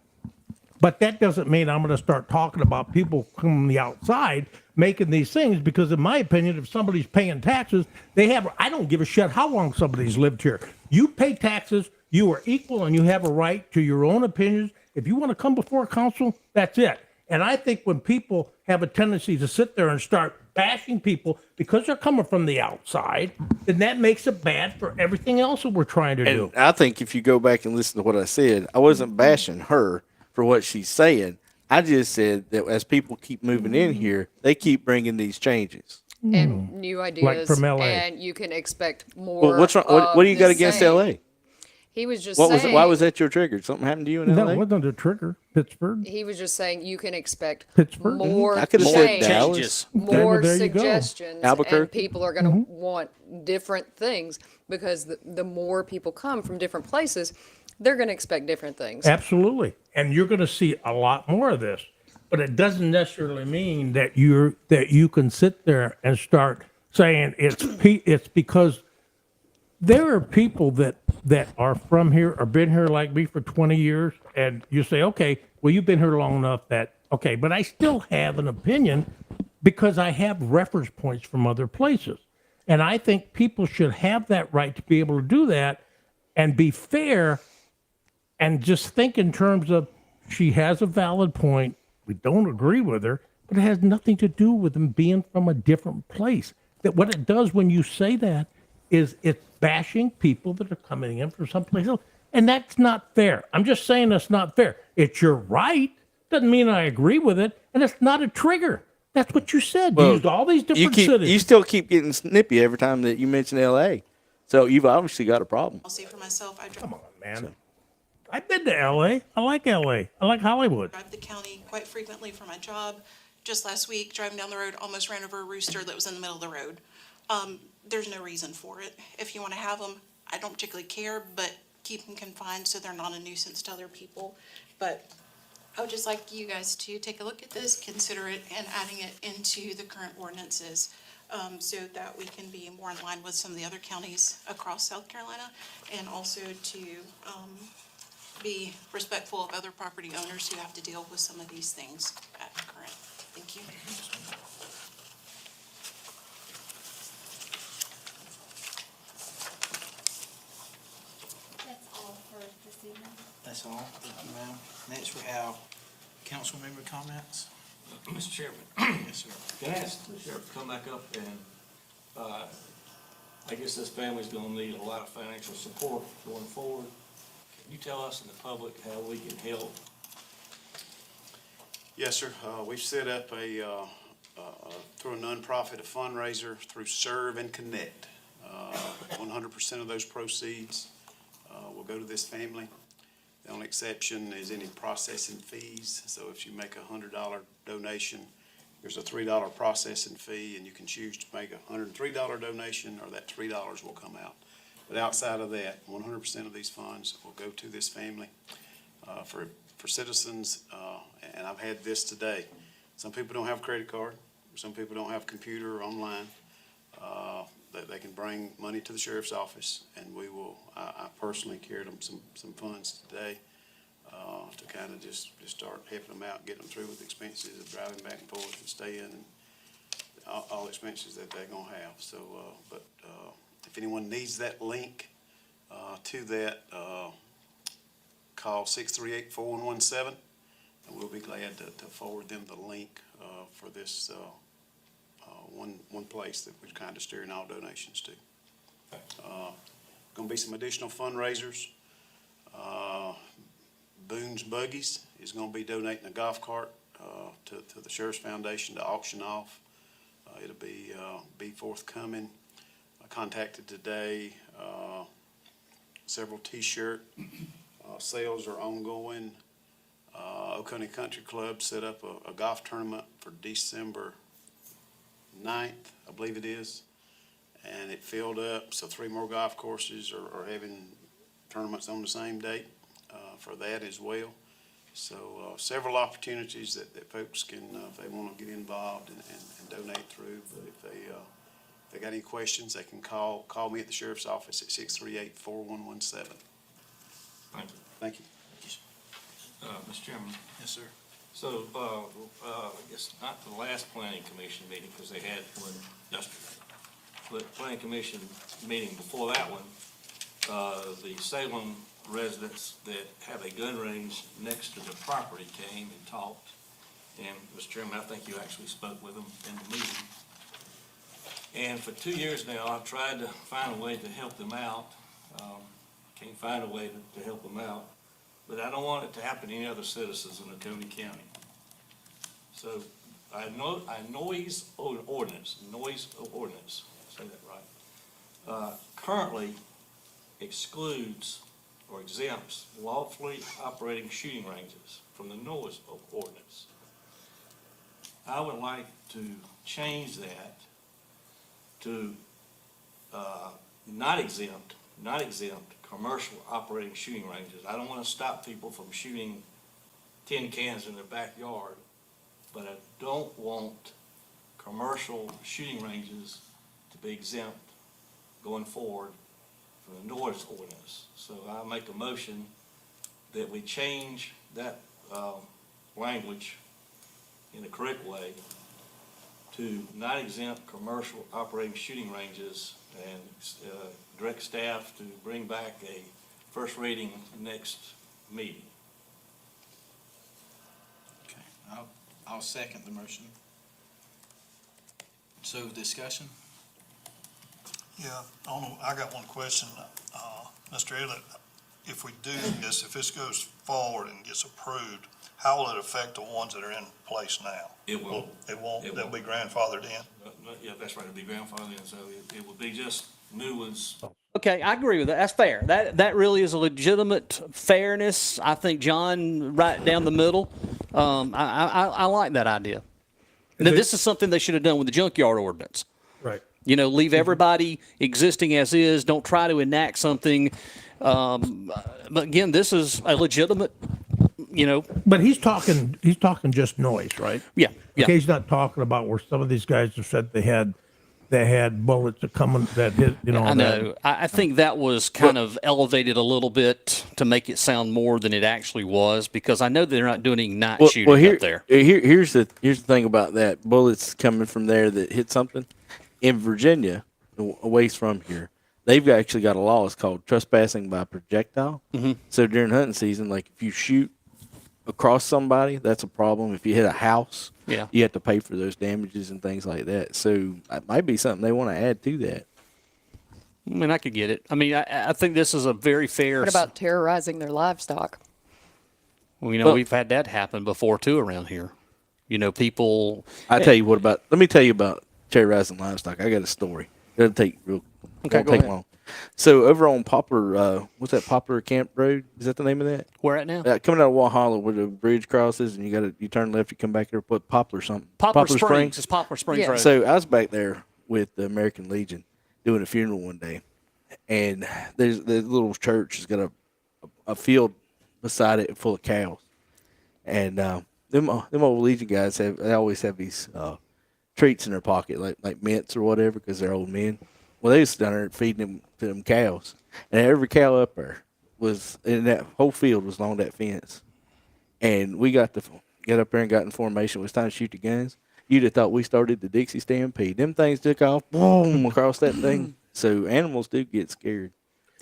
But that doesn't mean I'm going to start talking about people from the outside making these things because, in my opinion, if somebody's paying taxes, I don't give a shit how long somebody's lived here. You pay taxes, you are equal, and you have a right to your own opinions. If you want to come before a council, that's it. And I think when people have a tendency to sit there and start bashing people because they're coming from the outside, then that makes it bad for everything else that we're trying to do. And I think if you go back and listen to what I said, I wasn't bashing her for what she's saying. I just said that as people keep moving in here, they keep bringing these changes. And new ideas. from LA. And you can expect more. Well, what's wrong? What do you of got the against same. LA? He was just What was saying. it? Why was that your trigger? Something happened to you in No, LA? it wasn't a trigger. Pittsburgh. He was just saying you can expect Pittsburgh? more I could have said change, Dallas. Changes. more There you go. suggestions, and Albuquerque. people are going to want different things because the more people come from different places, they're going to expect different things. Absolutely. And you're going to see a lot more of this. But it doesn't necessarily mean that you can sit there and start saying it's because there are people that are from here or been here like me for 20 years, and you say, okay, well, you've been here long enough that, okay, but I still have an opinion because I have reference points from other places. And I think people should have that right to be able to do that and be fair and just think in terms of she has a valid point. We don't agree with her, but it has nothing to do with them being from a different place. That what it does when you say that is it's bashing people that are coming in from someplace else. And that's not fair. I'm just saying that's not fair. It's your right. Doesn't mean I agree with it. And it's not a trigger. That's what you said. You used all these different cities. You still keep getting snippy every time that you mention LA. So you've obviously got a problem. I'll say for myself, I Come on, man. I've been to L.A. I like L.A. I like Hollywood. drive the county quite frequently for my job. Just last week, driving down the road, almost ran over a rooster that was in the middle of the road. There's no reason for it. If you want to have them, I don't particularly care, but keep them confined so they're not a nuisance to other people. But I would just like you guys to take a look at this, consider it, and adding it into the current ordinances. so that we can be more in line with some of the other counties across South Carolina, and also to be respectful of other property owners who have to deal with some of these things at current. Thank you. That's all for this evening. That's all. Thank you, ma'am. Next, we have council member comments. Mr. Chairman, Yes, sir. can I ask the sheriff to come back up and, I guess this family's gonna need a lot of financial support going forward. Can you tell us and the public how we can help? Yes, sir. We've set up through a nonprofit, a fundraiser through Serve and Connect. 100% of those proceeds will go to this family. The only exception is any processing fees. So if you make a $100 donation, there's a $3 processing fee, and you can choose to make a $103 donation, or that $3 will come out. But outside of that, 100% of these funds will go to this family. For citizens, and I've had this today, some people don't have a credit card, some people don't have a computer or online. They can bring money to the sheriff's office, and we will, I personally carried them some funds today to kind of just start helping them out, getting them through with expenses of driving back and forth and staying, and all expenses that they're gonna have. So, but if anyone needs that link to that, call 638-4117, and we'll be glad to forward them the link for this one place that we're kind of steering all donations to. Going to be some additional fundraisers. Boone's Buggies is going to be donating a golf cart to the Sheriff's Foundation to auction off. It'll be forthcoming. I contacted today. Several T-shirt sales are ongoing. Oconee Country Club set up a golf tournament for December 9th, I believe it is, and it filled up, so 3 more golf courses are having tournaments on the same date for that as well. So several opportunities that folks can, if they want to get involved and donate through. But if they got any questions, they can call me at the sheriff's office at 638-4117. Thank you. Thank you. Mr. Chairman. Yes, sir. So, I guess not the last planning commission meeting, because they had one yesterday, but planning commission meeting before that one, the Salem residents that have a gun range next to their property came and talked. And, Mr. Chairman, I think you actually spoke with them in the meeting. And for 2 years now, I've tried to find a way to help them out. Can't find a way to help them out. But I don't want it to happen to any other citizens in Oconee County. So noise ordinance, say that right, currently excludes or exempts lawfully operating shooting ranges from the noise ordinance. I would like to change that to not exempt commercial operating shooting ranges. I don't want to stop people from shooting tin cans in their backyard, but I don't want commercial shooting ranges to be exempt going forward from the noise ordinance. So I make a motion that we change that language in the correct way to not exempt commercial operating shooting ranges, and direct staff to bring back a first reading next meeting. Okay, I'll second the motion. So discussion? Yeah, I got one question. Mr. Elliott, if we do this, if this goes forward and gets approved, how will it affect the ones that are in place now? It won't. It won't? It They'll won't. be grandfathered in? Yeah, that's right, it'll be grandfathered in, so it will be just new ones. Okay, I agree with that. That's fair. That really is a legitimate fairness. I think John, right down the middle. I like that idea. Now, this is something they should have done with the junkyard ordinance. Right. You know, leave everybody existing as is. Don't try to enact something. But again, this is a legitimate, you know. But he's talking just noise, right? Yeah. Yeah. Okay, he's not talking about where some of these guys have said they had that had bullets that coming that hit, you know. I know. I think that was kind of elevated a little bit to make it sound more than it actually was, because I know they're not doing any night shooting up there. Here's the thing about that. Bullets coming from there that hit something. In Virginia, away from here, they've actually got a law. It's called trespassing by projectile. Mm-hmm. So during hunting season, like if you shoot across somebody, that's a problem. If you hit a house, Yeah. you have to pay for those damages and things like that. So it might be something they want to add to that. I mean, I could get it. I mean, I think this is a very fair. What about terrorizing their livestock? Well, you know, we've had that happen before too around here. You know, people. Let me tell you about terrorizing livestock. I got a story. It doesn't take Okay, won't go take ahead. long. So over on Poplar, what's that, Poplar Camp Road? Is that the name of that? Where at now? Coming out of Walhalla where the bridge crosses, and you turn left, you come back here, put Poplar something. Poplar Springs. It's Poplar Springs Yeah. Road. So I was back there with the American Legion doing a funeral one day, and there's the little church has got a field beside it full of cows, and them old Legion guys they always have these treats in their pocket like mints or whatever because they're old men. Well, they was down there feeding them to them cows, and every cow up there was in that whole field was along that fence, and we got up there and got in formation. It was time to shoot the guns. You'd have thought we started the Dixie Stampede. Them things took off, boom, across that thing. So animals do get scared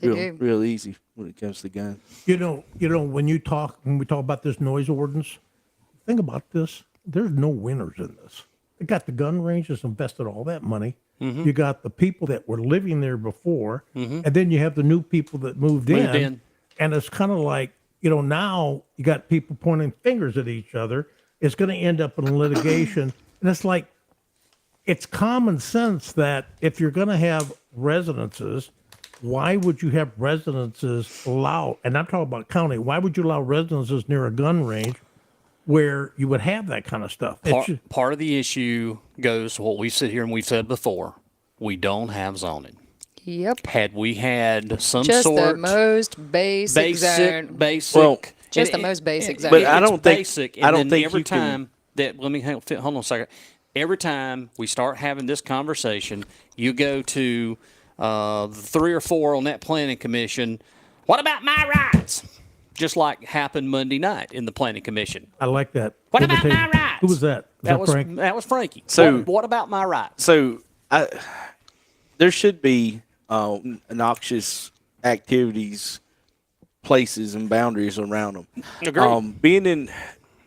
real easy when it comes to guns. You know, when we talk about this noise ordinance, think about this. There's no winners in this. They got the gun ranges invested all that money. Mm-hmm. You got the people that were living there before, and then you have the new people that moved in. And it's kind of like, now you got people pointing fingers at each other. It's going to end up in litigation. And it's like, it's common sense that if you're going to have residences, why would you have residences allow, and I'm talking about county, why would you allow residences near a gun range where you would have that kind of stuff? Part of the issue goes to what we sit here and we've said before. We don't have zoning. Yep. Had we had some Just sort the most basic zone. basic, Just the most basic zone. But I don't think basic. I don't And then think every you can- time that hold on a second. Every time we start having this conversation, you go to 3 or 4 on that planning commission. What about my rights? Just like happened Monday night in the planning commission. I like that. What about my rights? Who was that? Frank? That was Frankie. So- what about my rights? So there should be noxious activities, places, and boundaries around them. Agreed. Being in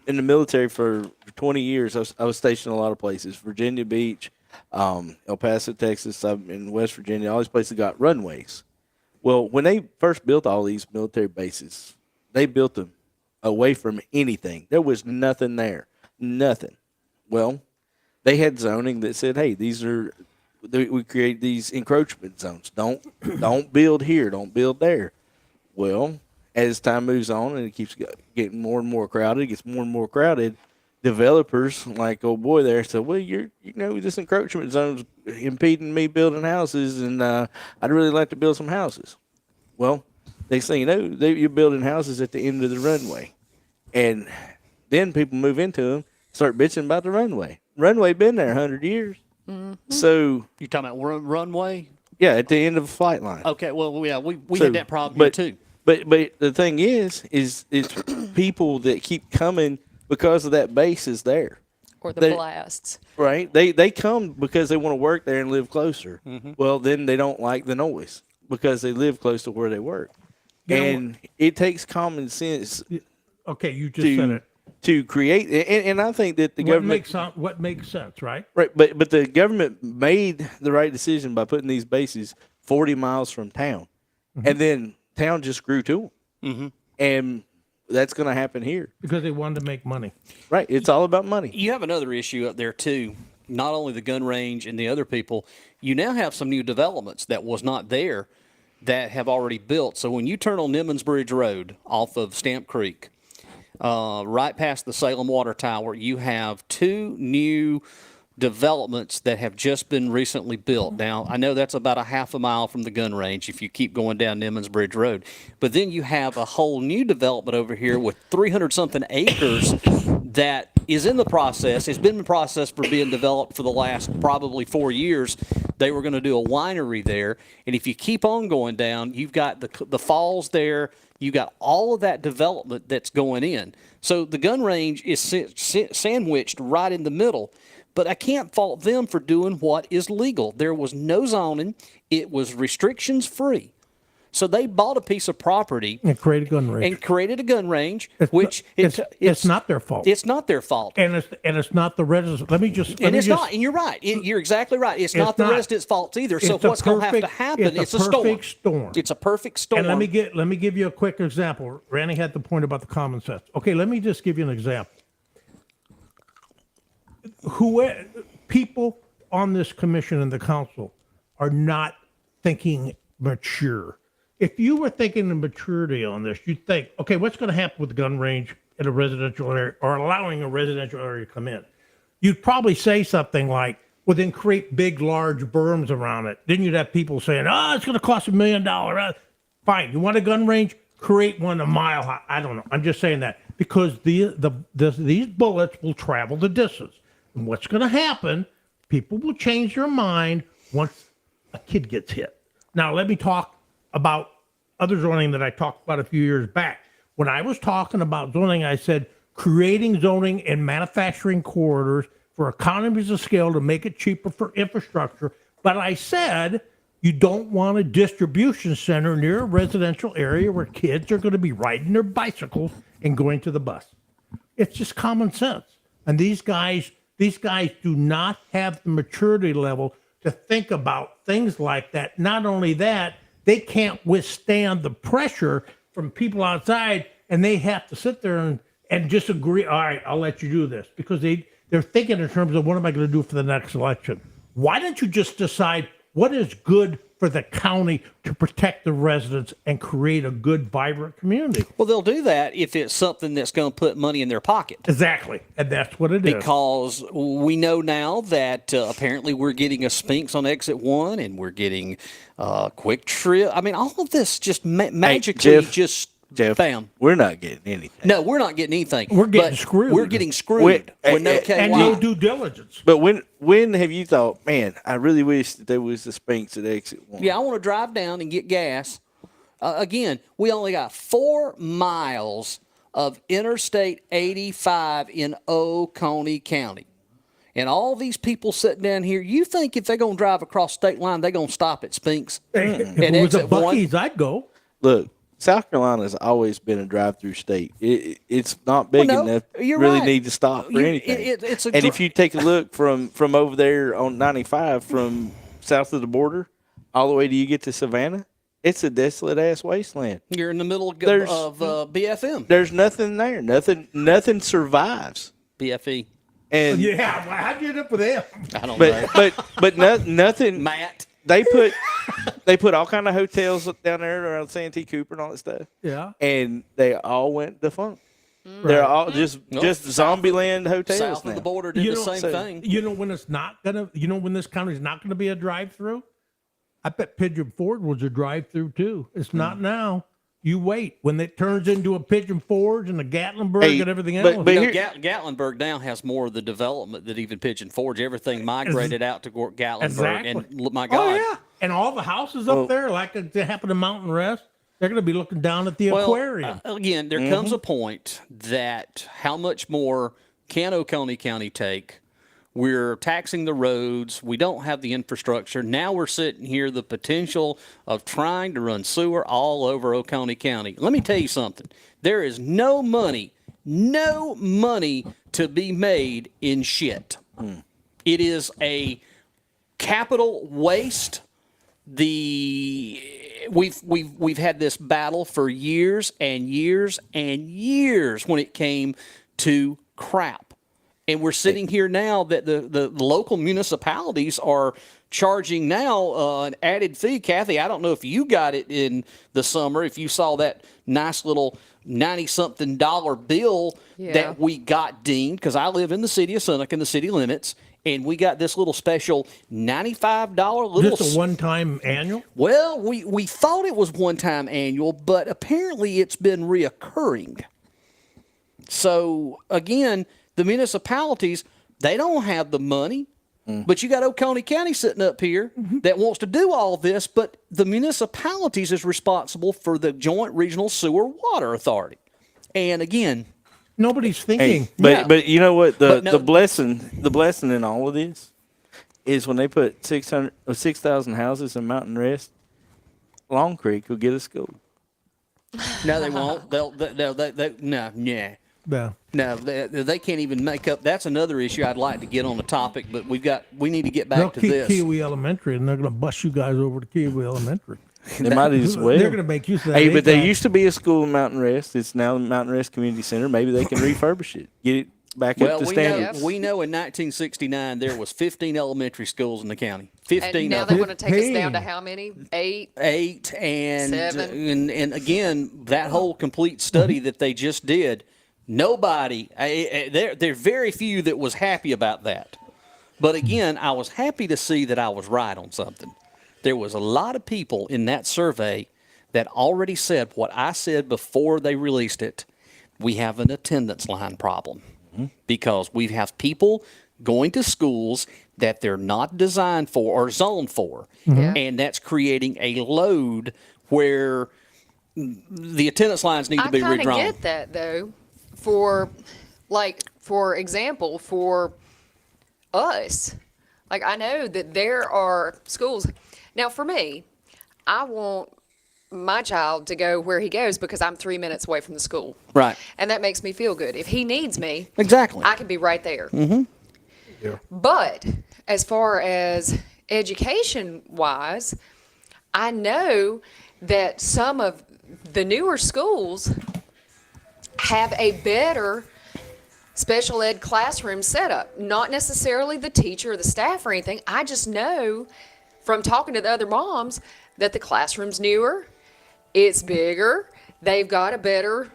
the military for 20 years, I was stationed in a lot of places. Virginia Beach, El Paso, Texas, in West Virginia, all these places got runways. Well, when they first built all these military bases, they built them away from anything. There was nothing there. Nothing. Well, they had zoning that said, hey, we create these encroachment zones. Don't build here. Don't build there. Well, as time moves on and it keeps getting more and more crowded, it gets more and more crowded, developers like old boy there said, well, this encroachment zone's impeding me building houses, and I'd really like to build some houses. Well, next thing you know, you're building houses at the end of the runway. And then people move into them, start bitching about the runway. Runway been there 100 years. Mm-hmm. So You talking about runway? yeah, at the end of a flight line. Okay, well, yeah, we So, had that problem here too. But the thing is it's people that keep coming because of that base is there. Or the They- blasts. Right? They come because they want to work there and live closer. Well, then they don't like the noise because they live close to where they work. And it takes common sense Okay, you just said it. to create, and I think that the government What makes sense, right? right, but the government made the right decision by putting these bases 40 miles from town, and then town just grew to them, and that's going to happen here. Because they wanted to make money. Right, it's all about money. You have another issue up there too. Not only the gun range and the other people, you now have some new developments that was not there that have already built. So when you turn on Nimmons Bridge Road off of Stamp Creek, right past the Salem Water Tower, you have 2 new developments that have just been recently built. Now, I know that's about a half a mile from the gun range if you keep going down Nimmons Bridge Road. But then you have a whole new development over here with 300-something acres that is in the process, has been in the process for being developed for the last probably 4 years, They were going to do a winery there. And if you keep on going down, you've got the falls there. You got all of that development that's going in. So the gun range is sandwiched right in the middle. But I can't fault them for doing what is legal. There was no zoning. It was restrictions free. So they bought a piece of property and created a gun range. It's not their fault. It's not their fault. And it's not the residents. Not. And you're right. You're exactly right. It's not the residents' fault either. So what's going to have to happen? It's a perfect storm. It's a perfect storm. And let me give you a quick example. Rannie had the point about the common sense. Okay, let me just give you an example. People on this commission and the council are not thinking mature. If you were thinking of maturity on this, you'd think, okay, what's going to happen with the gun range in a residential area or allowing a residential area to come in? You'd probably say something like, well, then create big, large berms around it. Then you'd have people saying, it's going to cost $1 million. Fine. You want a gun range? Create one a mile high. I don't know. I'm just saying that because these bullets will travel the distance. And what's going to happen, people will change their mind once a kid gets hit. Now, let me talk about other zoning that I talked about a few years back. When I was talking about zoning, I said creating zoning in manufacturing corridors for economies of scale to make it cheaper for infrastructure. But I said you don't want a distribution center near a residential area where kids are going to be riding their bicycles and going to the bus. It's just common sense. And these guys do not have the maturity level to think about things like that. Not only that, they can't withstand the pressure from people outside, and they have to sit there and just agree, all right, I'll let you do this. Because they're thinking in terms of what am I going to do for the next election? Why don't you just decide what is good for the county to protect the residents and create a good, vibrant community? Well, they'll do that if it's something that's going to put money in their pocket. Exactly. And that's what it is. Because we know now that apparently we're getting a Spinks on exit 1 and we're getting Quick Trip. I mean, all of this just magically Jeff, bam. We're not getting anything. No, we're not getting anything. We're getting screwed. We're getting screwed with no KY. And no due diligence. But when have you thought, man, I really wish that there was a Spinks at exit 1? Yeah, I want to drive down and get gas. Again, we only got 4 miles of Interstate 85 in Oconee County. And all these people sitting down here, you think if they're going to drive across state line, they're going to stop at Spinks? If it was at Buc-ee's, I'd go. Look, South Carolina's always been a drive-through state. It's not big enough to really need to stop for anything. And if you take a look from over there on 95, from south of the border, all the way till you get to Savannah, it's a desolate-ass wasteland. You're in the middle of BFM. There's nothing there. Nothing survives. BFE. And yeah, well, how'd you end up with them? I don't know. But nothing. Matt. They put all kind of hotels down there around Santee Cooper and all that stuff. Yeah. And they all went defunct. They're all just Zombieland hotels South now. of the border did the same thing. You know when when this county's not gonna be a drive-through? I bet Pigeon Forge was a drive-through too. It's not now. You wait when it turns into a Pigeon Forge and the Gatlinburg and everything else. But Gatlinburg now has more of the development than even Pigeon Forge. Everything migrated out to Gatlinburg, Exactly. and my God, oh yeah, and all the houses up there, like it happened in Mountain Rest, they're going to be looking down at the aquarium. Again, there comes a point that how much more can Oconee County take? We're taxing the roads. We don't have the infrastructure. Now we're sitting here, the potential of trying to run sewer all over Oconee County. Let me tell you something. There is no money to be made in shit. It is a capital waste. We've had this battle for years and years and years when it came to crap. And we're sitting here now that the local municipalities are charging now an added fee. Cathy, I don't know if you got it in the summer, if you saw that nice little $90-something bill that we got deemed, because I live in the city of Sunoc in the city limits, and we got this little special $95 little... Just a one-time annual? Well, we thought it was one-time annual, but apparently it's been reoccurring. So, again... The municipalities, they don't have the money. But you got Oconee County sitting up here that wants to do all this, but the municipalities is responsible for the Joint Regional Sewer Water Authority. And again, Nobody's thinking. Hey, but you know what the But no- the blessing in all of this is when they put 6,000 houses in Mountain Rest, Long Creek will get a school. no, they won't. No, they can't even make up. That's another issue I'd like to get on the topic, but we need to get back They'll to keep this. Kiwi Elementary, and they're going to bus you guys over to Kiwi Elementary. They might as well. They're going to make use of that. Hey, but there APAC. used to be a school in Mountain Rest. It's now the Mountain Rest Community Center. Maybe they can refurbish it, get it back up to standards. We know in 1969 there was 15 elementary schools in the county. 15 And now of they them. want to take us down to how many? 8? 8 and 7. and again that whole complete study that they just did, nobody there very few that was happy about that. But again, I was happy to see that I was right on something. There was a lot of people in that survey that already said what I said before they released it. We have an attendance line problem because we have people going to schools that they're not designed for or zoned for. And that's creating a load where the attendance lines need to be I kind of redrawn. get that though. For example, for us, like I know that there are schools. Now, for me, I want my child to go where he goes because I'm 3 minutes away from the school. Right. And that makes me feel good. If he needs me, Exactly. I can be right there. Yeah. But as far as education-wise, I know that some of the newer schools have a better special ed classroom setup. Not necessarily the teacher or the staff or anything. I just know from talking to the other moms that the classroom's newer, it's bigger, they've got a better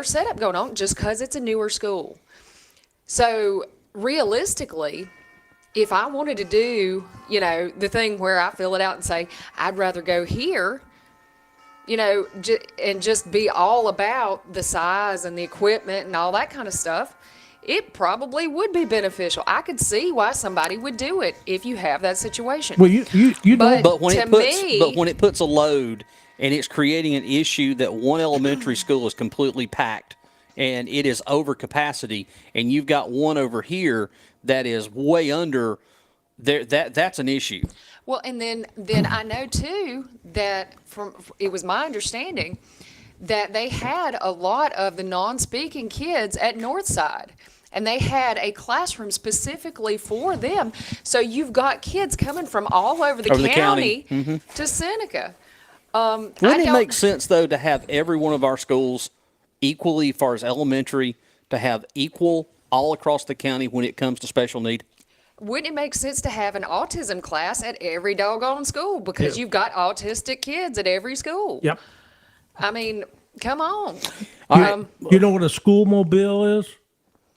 setup going on just because it's a newer school. So realistically, if I wanted to do, the thing where I fill it out and say, I'd rather go here, and just be all about the size and the equipment and all that kind of stuff, it probably would be beneficial. I could see why somebody would do it if you have that situation. Well, you But But when to it puts a load and it's creating an issue that one elementary school is completely packed and it is over capacity, and you've got one over here that is way under there, that's an issue. Well, and then I know too that it was my understanding that they had a lot of the non-speaking kids at Northside, and they had a classroom specifically for them. So you've got kids coming from all over the county to Seneca. Wouldn't it make sense though to have every one of our schools equally, as far as elementary, to have equal all across the county when it comes to special need? Wouldn't it make sense to have an autism class at every doggone school because you've got autistic kids at every school? Yep. I mean, come on. You know what a school mobile is?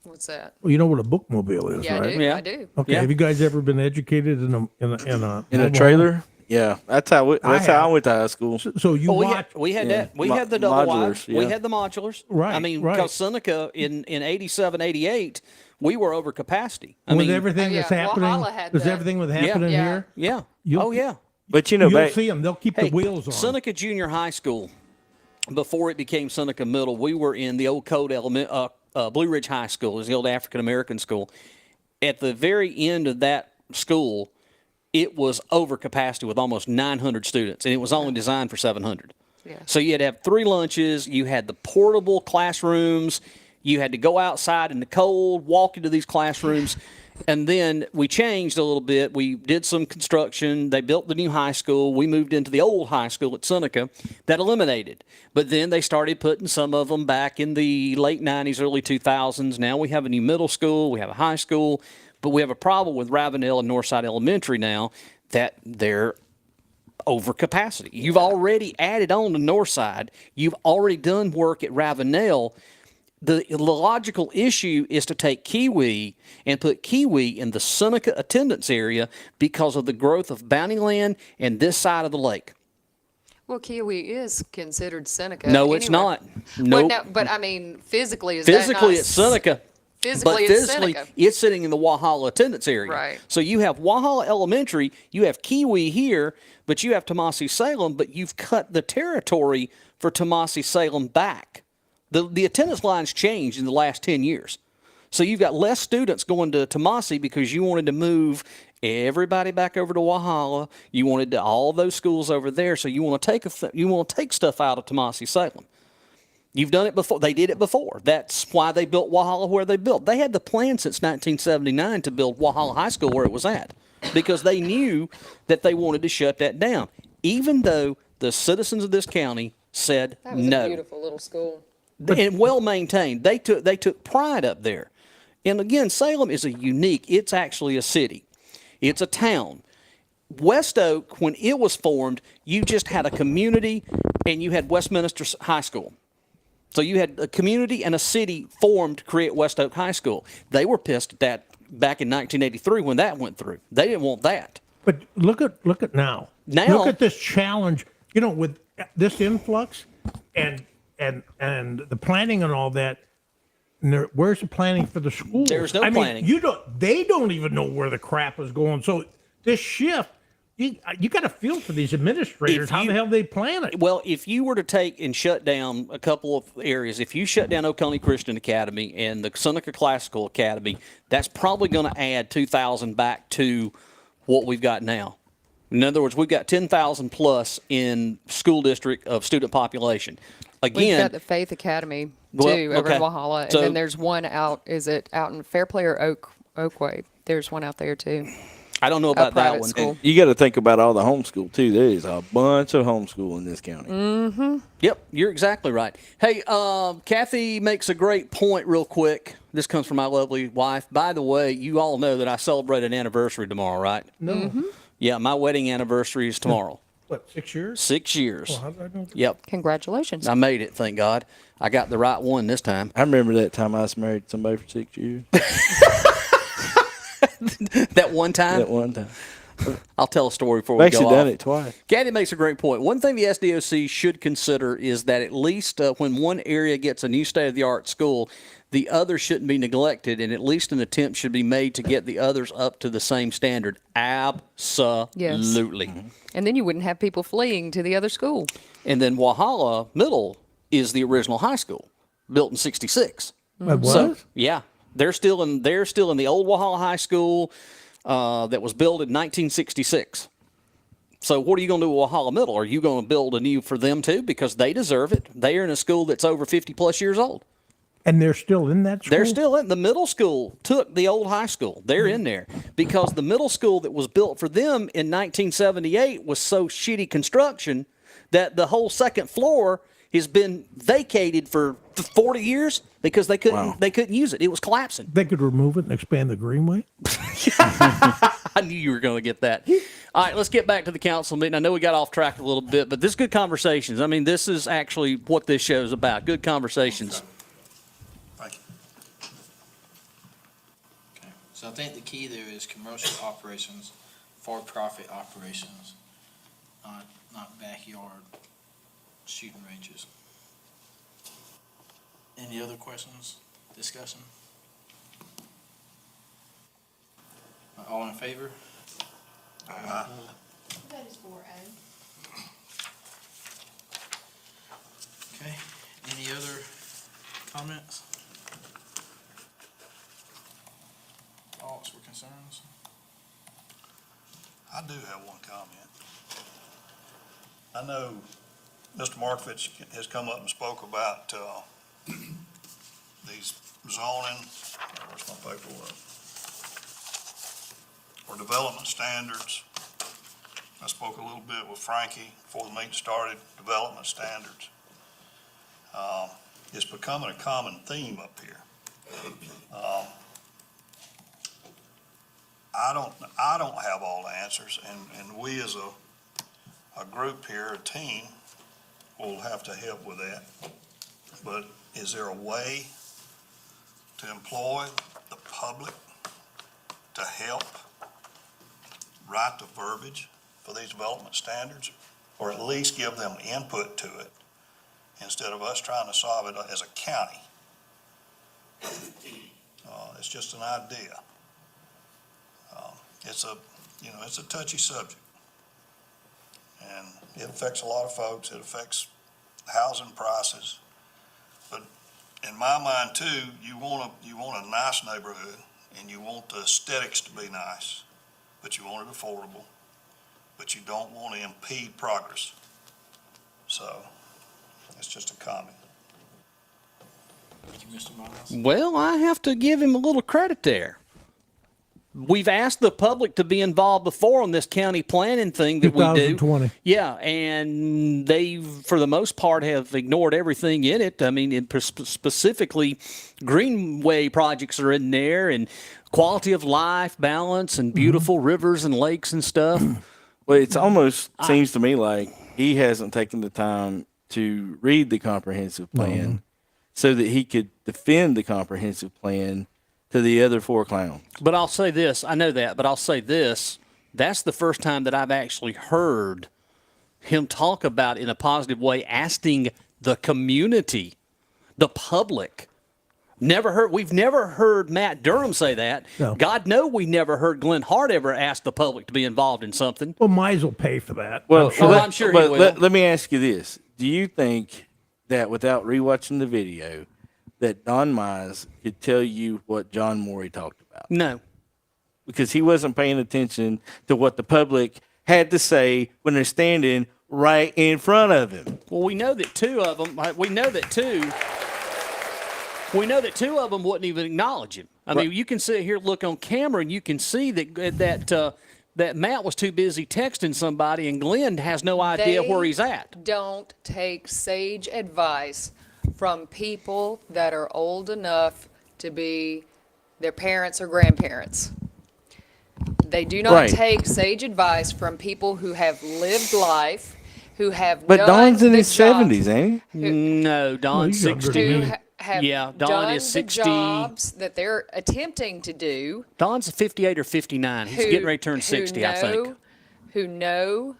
What's that? Well, you know what a bookmobile is, Yeah, right? I do. Yeah. I do. Okay. Yeah. Have you guys ever been educated in a mobile trailer? Yeah, that's how I have. went to high school. home? So you watch. We had Yeah. that. We had the double wide. Modulars, We yeah. had the modulars. Right, I mean, right. because Seneca in 87, 88, we were over capacity. With everything Oh, that's yeah. happening, Walhalla had does that. everything that's happening Yeah. here? Yeah. You'll- Oh yeah. But You'll back, see them. They'll keep Hey, the wheels on. Seneca Junior High School, before it became Seneca Middle, we were in the old Code Blue Ridge High School. It was the old African American school. At the very end of that school, it was over capacity with almost 900 students, and it was only designed for 700. Yeah. So you had to have 3 lunches. You had the portable classrooms. You had to go outside in the cold, walk into these classrooms. And then we changed a little bit. We did some construction. They built the new high school. We moved into the old high school at Seneca. That eliminated. But then they started putting some of them back in the late 90s, early 2000s. Now we have a new middle school. We have a high school. But we have a problem with Ravenel and Northside Elementary now that they're over capacity. You've already added on to Northside. You've already done work at Ravenel. The logical issue is to take Kiwi and put Kiwi in the Seneca attendance area because of the growth of Bountyland and this side of the lake. Well, Kiwi is considered Seneca. No, it's anyway. not. Well, Nope. no, but I mean, physically, is Physically, that it's Seneca. Physically, but it's physically, Seneca. it's sitting in the Walhalla attendance area. Right. So you have Walhalla Elementary, you have Kiwi here, but you have Tomasi Salem, but you've cut the territory for Tomasi Salem back. The attendance line's changed in the last 10 years. So you've got less students going to Tomasi because you wanted to move everybody back over to Walhalla. You wanted all those schools over there, so you want to take stuff out of Tomasi Salem. You've done it before. They did it before. That's why they built Walhalla where they built. They had the plan since 1979 to build Walhalla High School where it was at because they knew that they wanted to shut that down, even though the citizens of this county said That was no. a beautiful little school. And well maintained. They took pride up there. And again, Salem is it's actually a city. It's a town. West Oak, when it was formed, you just had a community and you had Westminster High School. So you had a community and a city formed to create West Oak High School. They were pissed at that back in 1983 when that went through. They didn't want that. But look at now. Now, look at this challenge. With this influx and the planning and all that. Where's the planning for the schools? There's no planning. They don't even know where the crap is going. So this shift, you got to feel for these administrators. How the hell they plan it? Well, if you were to take and shut down a couple of areas, if you shut down Oconee Christian Academy and the Seneca Classical Academy, that's probably going to add 2,000 back to what we've got now. In other words, we've got 10,000 plus in school district of student population. Again, We've got the Faith Academy too over in Walhalla, and then there's one out. Is it out in Fairplay or Oakway? There's one out there too. I don't know about that one. School. You got to think about all the homeschool too. There is a bunch of homeschool in this county. Mm-hmm. Yep, you're exactly right. Hey, Cathy makes a great point real quick. This comes from my lovely wife. By the way, you all know that I celebrate an anniversary tomorrow, right? No. Mm-hmm. Yeah, my wedding anniversary is tomorrow. What, 6 years? 6 years. Well, how did I know that? Yep. Congratulations. I made it, thank God. I got the right one this time. I remember that time I was married to somebody for 6 years. That one time? That one time. I'll tell a story before I've we actually go done off. it twice. Cathy makes a great point. One thing the SDOC should consider is that at least when one area gets a new state-of-the-art school, the other shouldn't be neglected, and at least an attempt should be made to get the others up to the same standard. Absolutely. Yes. And then you wouldn't have people fleeing to the other school. And then Walhalla Middle is the original high school, built in '66. What? So, yeah, they're still in the old Walhalla High School that was built in 1966. So what are you going to do with Walhalla Middle? Are you going to build a new for them too? Because they deserve it. They are in a school that's over 50 plus years old. And they're still in that school? They're still in the middle school. Took the old high school. They're in there because the middle school that was built for them in 1978 was so shitty construction that the whole second floor has been vacated for 40 years because they couldn't use it. It was collapsing. They could remove it and expand the greenway? I knew you were going to get that. All right, let's get back to the council meeting. I know we got off track a little bit, but this is good conversations. I mean, this is actually what this show is about. Good conversations. Thank you. Okay. So I think the key there is commercial operations, for-profit operations, not backyard shooting ranges. Any other questions, discussion? All in favor? Aye. That is 4A. Okay, any other comments? Thoughts or concerns? I do have one comment. I know Mr. Markovich has come up and spoke about these zoning, where's my paperwork? Or development standards. I spoke a little bit with Frankie before the meeting started, development standards. It's becoming a common theme up here. I don't have all the answers, and we as a group here, a team, will have to help with that. But is there a way to employ the public to help write the verbiage for these development standards, or at least give them input to it, instead of us trying to solve it as a county? It's just an idea. It's a touchy subject. And it affects a lot of folks. It affects housing prices. But in my mind too, you want a nice neighborhood and you want the aesthetics to be nice, but you want it affordable, but you don't want to impede progress. So it's just a comment. Thank you, Mr. Miles. Well, I have to give him a little credit there. We've asked the public to be involved before on this county planning thing that we do. 2020. Yeah, and they, for the most part, have ignored everything in it. I mean, specifically, greenway projects are in there, and quality of life, balance, and beautiful rivers and lakes and stuff. Well, it's almost seems to me like he hasn't taken the time to read the comprehensive plan so that he could defend the comprehensive plan to the other four clowns. But I'll say this, I know that, but I'll say this, that's the first time that I've actually heard him talk about in a positive way, asking the community, the public. We've never heard Matt Durham say that. No. God knows we never heard Glenn Hart ever ask the public to be involved in something. Well, Mize will pay for that. Well, I'm sure he will. Let me ask you this. Do you think that without rewatching the video, that Don Mize could tell you what John Morey talked about? No. Because he wasn't paying attention to what the public had to say when they're standing right in front of him. Well, we know that two of them wouldn't even acknowledge him. I mean, you can sit here, look on camera, and you can see that Matt was too busy texting somebody, and Glenn has no idea where he's at. Don't take sage advice from people that are old enough to be their parents or grandparents. They do not take sage advice from people who have lived life, who have But done Don's in the his job- 70s, ain't he? No, Don's 60. who have Yeah, Don done is 60. the jobs that they're attempting to do. Don's 58 or 59. He's getting ready to turn 60, I think. Who know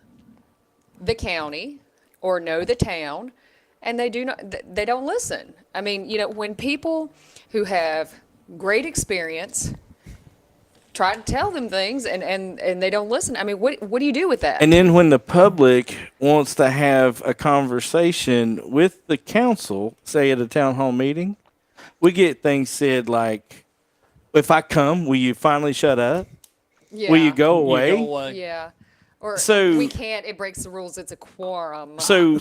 the county or know the town, and they don't listen. I mean, when people who have great experience try to tell them things and they don't listen, I mean, what do you do with that? And then when the public wants to have a conversation with the council, say at a town hall meeting, we get things said like, if I come, will you finally shut up? Yeah. Will you go away? Yeah. Or So- we can't, it breaks the rules, it's a quorum. So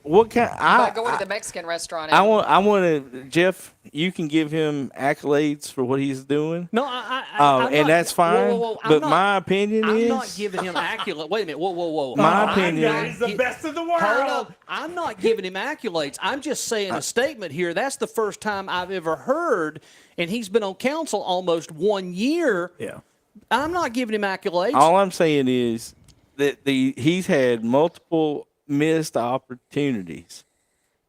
what kind? By going to the Mexican restaurant. I want to, Jeff. You can give him accolades for what he's doing. No, I'm and not, that's fine. whoa, but my opinion I'm is, not giving him accolades. Wait a minute. Whoa. My opinion. He's the best in the world. Hold on. I'm not giving him accolades. I'm just saying a statement here. That's the first time I've ever heard, and he's been on council almost 1 year. Yeah. I'm not giving him accolades. all I'm saying is that he's had multiple missed opportunities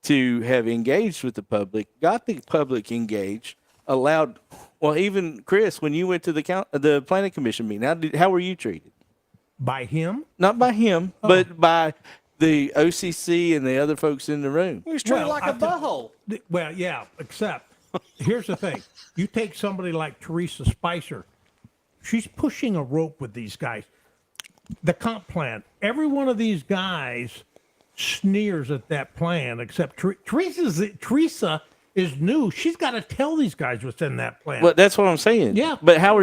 to have engaged with the public, got the public engaged, allowed. Well, even Chris, when you went to the planning commission meeting, how were you treated? By him? Not by him, but by the OCC and the other folks in the room. He was treated like a butthole. Well, yeah, except here's the thing. You take somebody like Teresa Spicer. She's pushing a rope with these guys. The comp plan. Every one of these guys sneers at that plan, except Teresa is new. She's got to tell these guys what's in that plan. Well, that's what I'm saying. Yeah. But how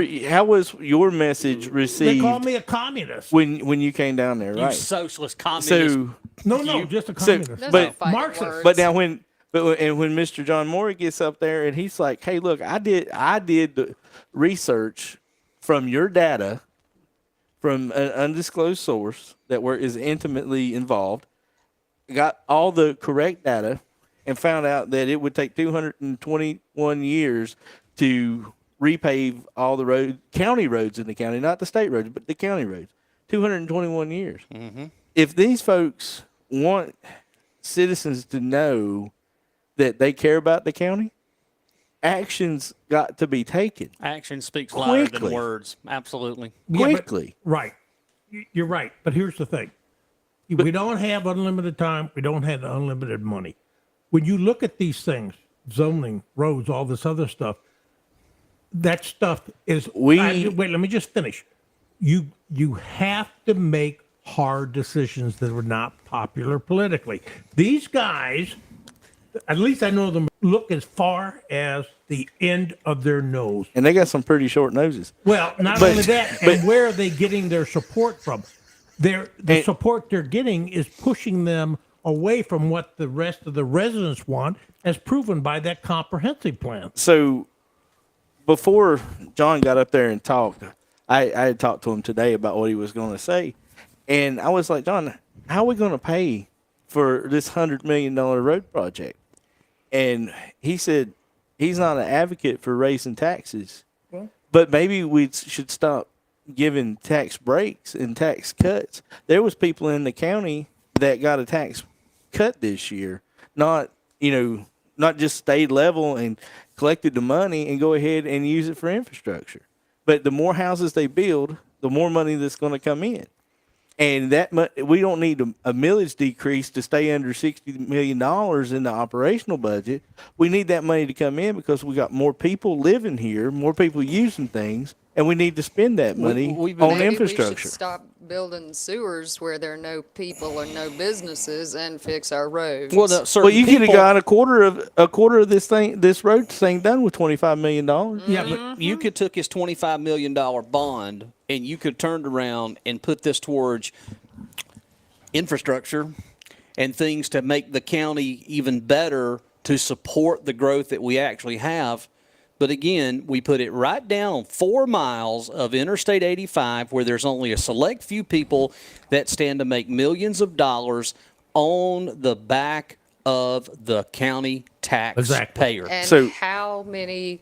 was your message received? They call me a communist. when you came down there, You right? socialist communist. So No, just a communist. but Marxist. But now when Mr. John Morey gets up there and he's like, "Hey, look, I did the research from your data, from an undisclosed source that is intimately involved, got all the correct data, and found out that it would take 221 years to repave all the county roads in the county, not the state roads, but the county roads. 221 years. Mm-hmm. If these folks want citizens to know that they care about the county, action's got to be taken. Action speaks louder than Quickly. words. Absolutely. Quickly. Right. You're right. But here's the thing. We don't have unlimited time. We don't have unlimited money. When you look at these things, zoning, roads, all this other stuff, that stuff is. We- wait. Let me just finish. You have to make hard decisions that are not popular politically. These guys, at least I know them, look as far as the end of their nose. And they got some pretty short noses. Well, not But- only that, but- and where are they getting their support from? The And- support they're getting is pushing them away from what the rest of the residents want, as proven by that comprehensive plan. So before John got up there and talked, I had talked to him today about what he was going to say. And I was like, John, how are we going to pay for this $100 million road project? And he said he's not an advocate for raising taxes, but maybe we should stop giving tax breaks and tax cuts. There was people in the county that got a tax cut this year, not just stayed level and collected the money and go ahead and use it for infrastructure. But the more houses they build, the more money that's going to come in. And we don't need a millage decrease to stay under $60 million in the operational budget. We need that money to come in because we got more people living here, more people using things, and we need to spend that money on Maybe infrastructure. we should stop building sewers where there are no people or no businesses and fix our roads. Well, You could have got a quarter of this road thing done with $25 million. Yeah, but you could took his $25 million bond and you could turned around and put this towards infrastructure and things to make the county even better to support the growth that we actually have. But again, we put it right down on 4 miles of Interstate 85 where there's only a select few people that stand to make millions of dollars on the back of the county taxpayer. And how many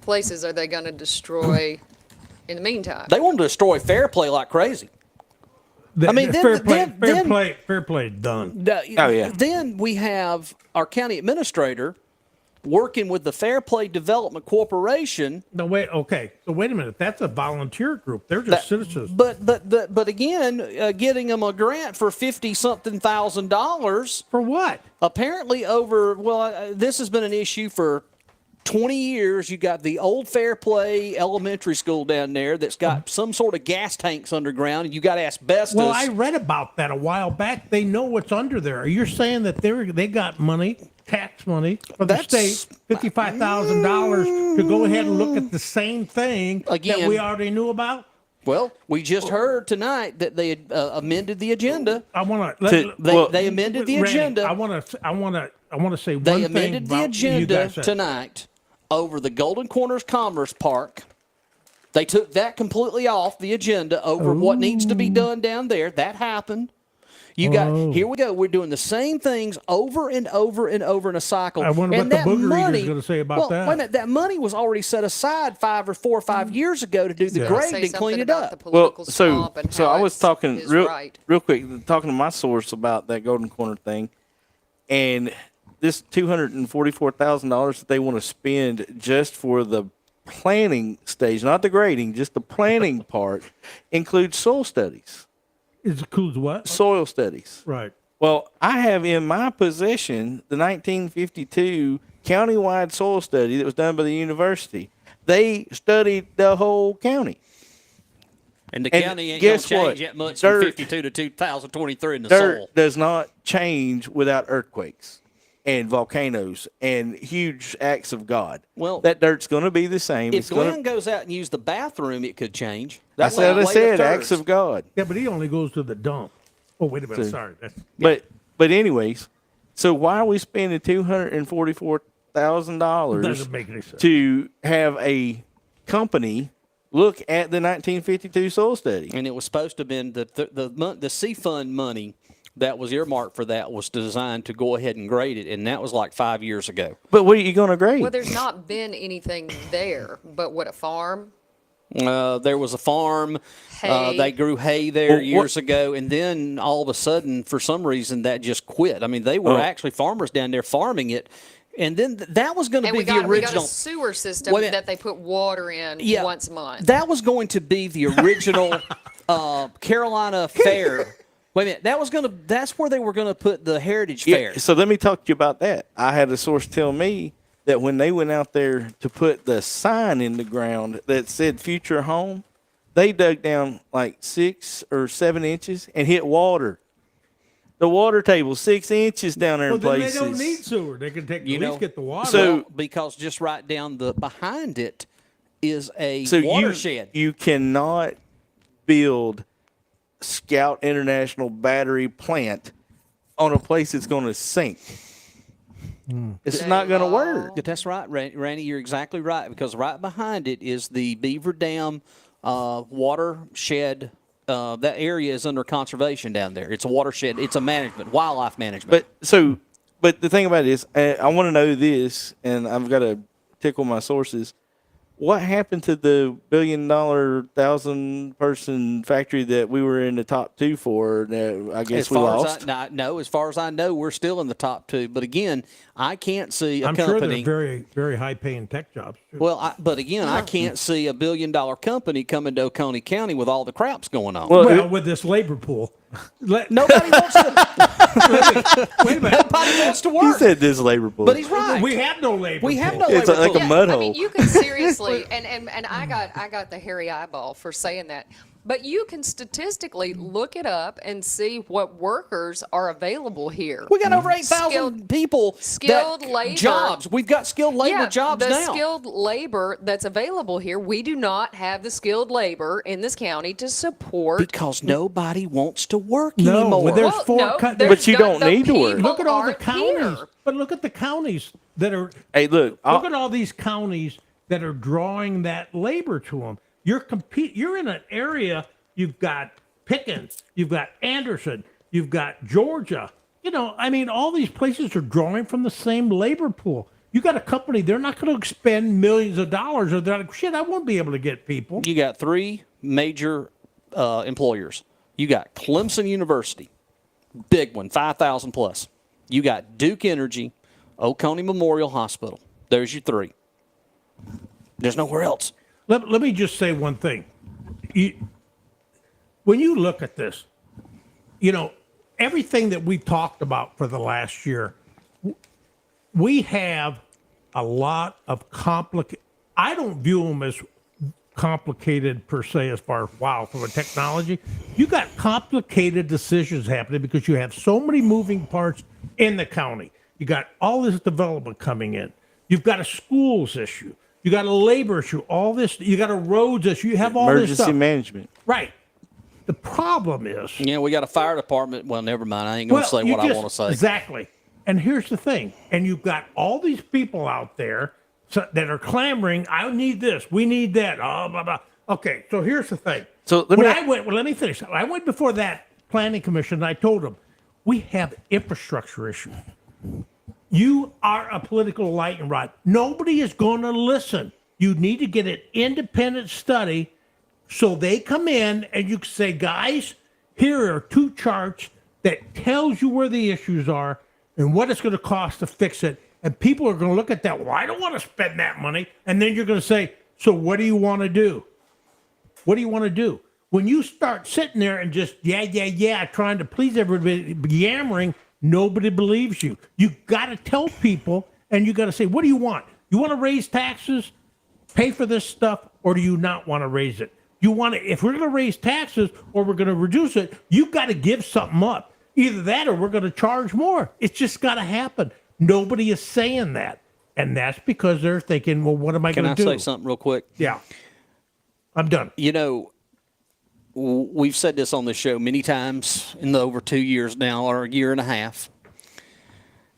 places are they going to destroy in the meantime? They want to destroy fair play like crazy. Fair play is done. Then we have our county administrator working with the Fair Play Development Corporation. No, wait. Okay, so wait a minute. That's a volunteer group. They're just citizens. But again, getting them a grant for $50-something thousand for what? Apparently this has been an issue for 20 years. You got the old Fair Play Elementary School down there that's got some sort of gas tanks underground, and you got asbestos. Well, I read about that a while back. They know what's under there. You're saying that they got money, tax money from the state, $55,000 to go ahead and look at the same thing that we already knew about? Well, we just heard tonight that they had amended the agenda. I want They amended the agenda. I want to say one They thing amended the about agenda you guys said. tonight over the Golden Corners Commerce Park. They took that completely off the agenda over what needs to be done down there. That happened. Here we go. We're doing the same things over and over and over in a cycle. I wonder and what the that booger money, eater's going to say about that. Wait a minute, that money was already set aside 5 or 5 years ago to do the grade and clean it up. So I was talking real quick, talking to my source about that Golden Corner thing, and this $244,000 that they want to spend just for the planning stage, not the grading, just the planning part, includes soil studies. It includes what? Soil studies. Right. Well, I have in my possession the 1952 countywide soil study that was done by the university. They studied the whole county. And the county ain't going to change that much from 52 to 2023 in the soil. Dirt does not change without earthquakes and volcanoes and huge acts of God. Well, that dirt's going to be the same. If Glenn goes out and uses the bathroom, it could change. That's what I said, acts of God. Yeah, but he only goes to the dump. Oh, wait a minute. So- Sorry. But anyways, so why are we spending $244,000 Doesn't make any sense. to have a company look at the 1952 soil study? And it was supposed to have been the C Fund money that was earmarked for that was designed to go ahead and grade it, and that was like 5 years ago. But what are you going to grade? Well, there's not been anything there, but what, a farm? There was a farm. Hay. They grew hay there years ago, and then all of a sudden, for some reason, that just quit. I mean, they were actually farmers down there farming it, and then that was going to be We the got original a sewer system that they put water in once a month. That was going to be the original Carolina Fair. Wait a minute, that's where they were going to put the Heritage Fair. So let me talk to you about that. I had a source tell me that when they went out there to put the sign in the ground that said future home, they dug down like 6 or 7 inches and hit water. The water table 6 inches down there Well, in then places. they don't need sewer. They can take, You at know, least get the water. So- because just right down the behind it is a So watershed. you cannot build Scout International battery plant on a place that's going to sink. It's not going to work. That's right, Randy. You're exactly right, because right behind it is the Beaver Dam watershed. That area is under conservation down there. It's a watershed. It's a wildlife management. But the thing about it is, I want to know this, and I've got to tickle my sources. What happened to the $1 billion, 1,000-person factory that we were in the top 2 for? That I guess we lost. As far as I know, we're still in the top 2. But again, I can't see a I'm company. sure they're very, very high-paying tech jobs. Too. Well, but again, I can't see a $1 billion company coming to Oconee County with all the craps going on. Well, with this labor pool, Nobody wants to. Wait a minute. Nobody wants to work. He said this labor pool. But he's right. we have no labor. We have pool. no labor It's like pool. a mud I hole. mean, you can seriously, and I got the hairy eyeball for saying that. But you can statistically look it up and see what workers are available here. We got over 8,000 people. skilled that, labor. Jobs. We've got skilled labor jobs the now. skilled labor that's available here. We do not have the skilled labor in this county to support. Because nobody wants to work No, anymore. well, there's Well, four no, cut- there's But you the- don't the need to work. people Look at all the aren't counties. here. But look at the counties that are. Hey, look. Look at all these counties that are drawing that labor to them. You're in an area. You've got Pickens. You've got Anderson. You've got Georgia. You know, I mean, all these places are drawing from the same labor pool. You got a company. They're not going to expend millions of dollars. Or they're like, shit, I won't be able to get people. You got 3 major employers. You got Clemson University, big one, 5,000 plus. You got Duke Energy, Oconee Memorial Hospital. There's your 3. There's nowhere else. Let me just say one thing. When you look at this, you know, everything that we talked about for the last year, we have a lot of I don't view them as complicated per se as far as, wow, from a technology. You got complicated decisions happening because you have so many moving parts in the county. You got all this development coming in. You've got a schools issue. You got a labor issue. All this. You got a roads issue. You have all this Emergency stuff. management. Right. The problem is. Yeah, we got a fire department. Well, never mind. I ain't going to say what I want to say. Exactly. And here's the thing. And you've got all these people out there that are clamoring, I need this, we need that, blah, blah. Okay, so here's the thing. So let me finish. I went before that planning commission and I told them, we have infrastructure issues. You are a political lightning rod. Nobody is going to listen. You need to get an independent study so they come in and you can say, guys, here are 2 charts that tells you where the issues are and what it's going to cost to fix it. And people are going to look at that. Well, I don't want to spend that money. And then you're going to say, so what do you want to do? What do you want to do? When you start sitting there and just, yeah, trying to please everybody, yammering, nobody believes you. You got to tell people, and you got to say, what do you want? You want to raise taxes, pay for this stuff, or do you not want to raise it? You want to, if we're going to raise taxes or we're going to reduce it, you've got to give something up. Either that or we're going to charge more. It's just got to happen. Nobody is saying that. And that's because they're thinking, well, what am I going to do? Can I say something real quick? Yeah. I'm done. You know, we've said this on this show many times in the over 2 years now, or a year and a half,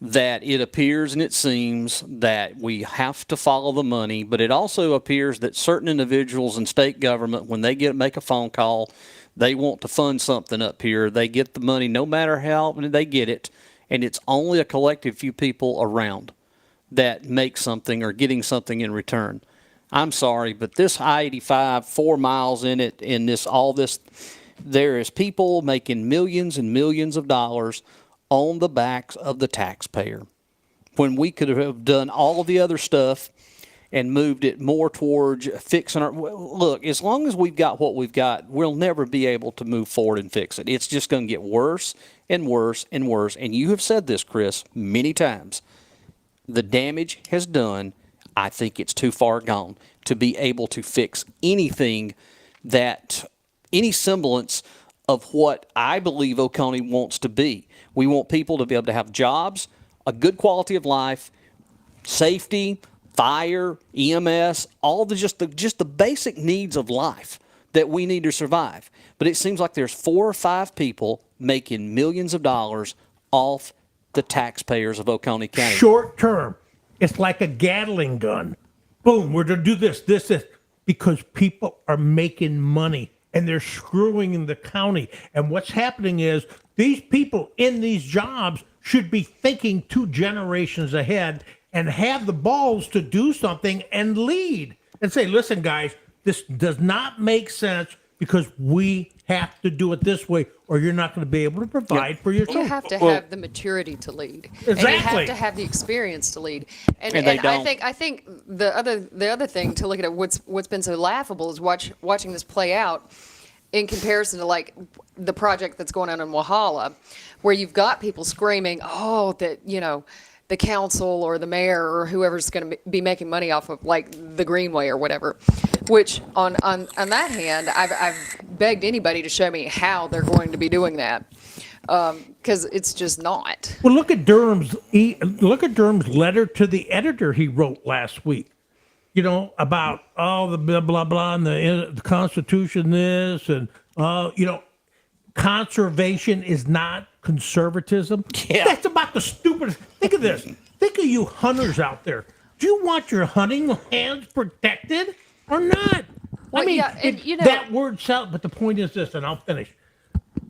that it appears and it seems that we have to follow the money, but it also appears that certain individuals in state government, when they make a phone call, they want to fund something up here. They get the money no matter how they get it, and it's only a collective few people around that make something or getting something in return. I'm sorry, but this I-85, 4 miles in it, in this, all this, there is people making millions and millions of dollars on the backs of the taxpayer, when we could have done all of the other stuff and moved it more towards fixing our, look, as long as we've got what we've got, we'll never be able to move forward and fix it. It's just going to get worse and worse and worse. And you have said this, Chris, many times. the damage has done, I think it's too far gone to be able to fix anything that, any semblance of what I believe Oconee wants to be. We want people to be able to have jobs, a good quality of life, safety, fire, EMS, all the just the basic needs of life that we need to survive. But it seems like there's 4 or 5 people making millions of dollars off the taxpayers of Oconee County. Short term. It's like a Gatling gun. Boom, we're going to do this, because people are making money and they're screwing in the county. And what's happening is these people in these jobs should be thinking 2 generations ahead and have the balls to do something and lead and say, listen, guys, this does not make sense because we have to do it this way or you're not going to be able to provide for yourself. You have to have the maturity to lead. Exactly. And you have to have the experience to lead. And they don't. I think the other thing to look at what's been so laughable is watching this play out in comparison to like the project that's going on in Walhalla, where you've got people screaming, oh, that, you know, the council or the mayor or whoever's going to be making money off of like the Greenway or whatever, which on that hand, I've begged anybody to show me how they're going to be doing that. Because it's just not. Well, look at Durham's letter to the editor he wrote last week. You know, about all the blah blah blah and the Constitution this and you know, conservation is not conservatism. Yeah. That's about the stupidest. Think of this. Think of you hunters out there. Do you want your hunting lands protected or not? Well, I mean, yeah, and, you know, that word sounds. But the point is this, and I'll finish.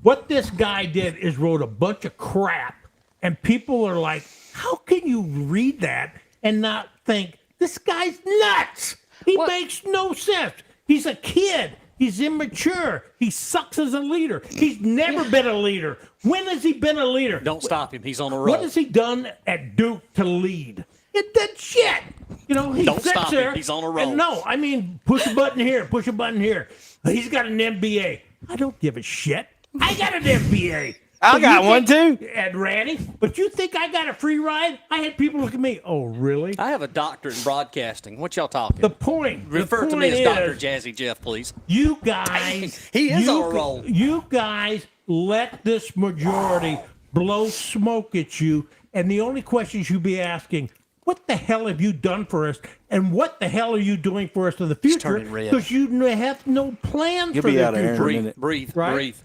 What this guy did is wrote a bunch of crap, and people are like, "How can you read that and not think this guy's nuts? He makes no sense. He's a kid. He's immature. He sucks as a leader. He's never been a leader. When has he been a leader? Don't stop him. He's on a roll. What has he done at Duke to lead? It did shit. You know, he Don't sits stop him. there. He's on a roll. And no, I mean, push a button here, push a button here. He's got an MBA. I don't give a shit. I got an MBA. I got one too. And Rannie, but you think I got a free ride? I had people look at me. Oh, really? I have a doctorate in broadcasting. What y'all talking? The point. Refer to me as Dr. Jazzy Jeff, please. You guys. He is on a roll. You guys let this majority blow smoke at you, and the only questions you be asking, what the hell have you done for us? And what the hell are you doing for us in the future? turning red. Because you have no plan You'll for be the out of here in a future. minute.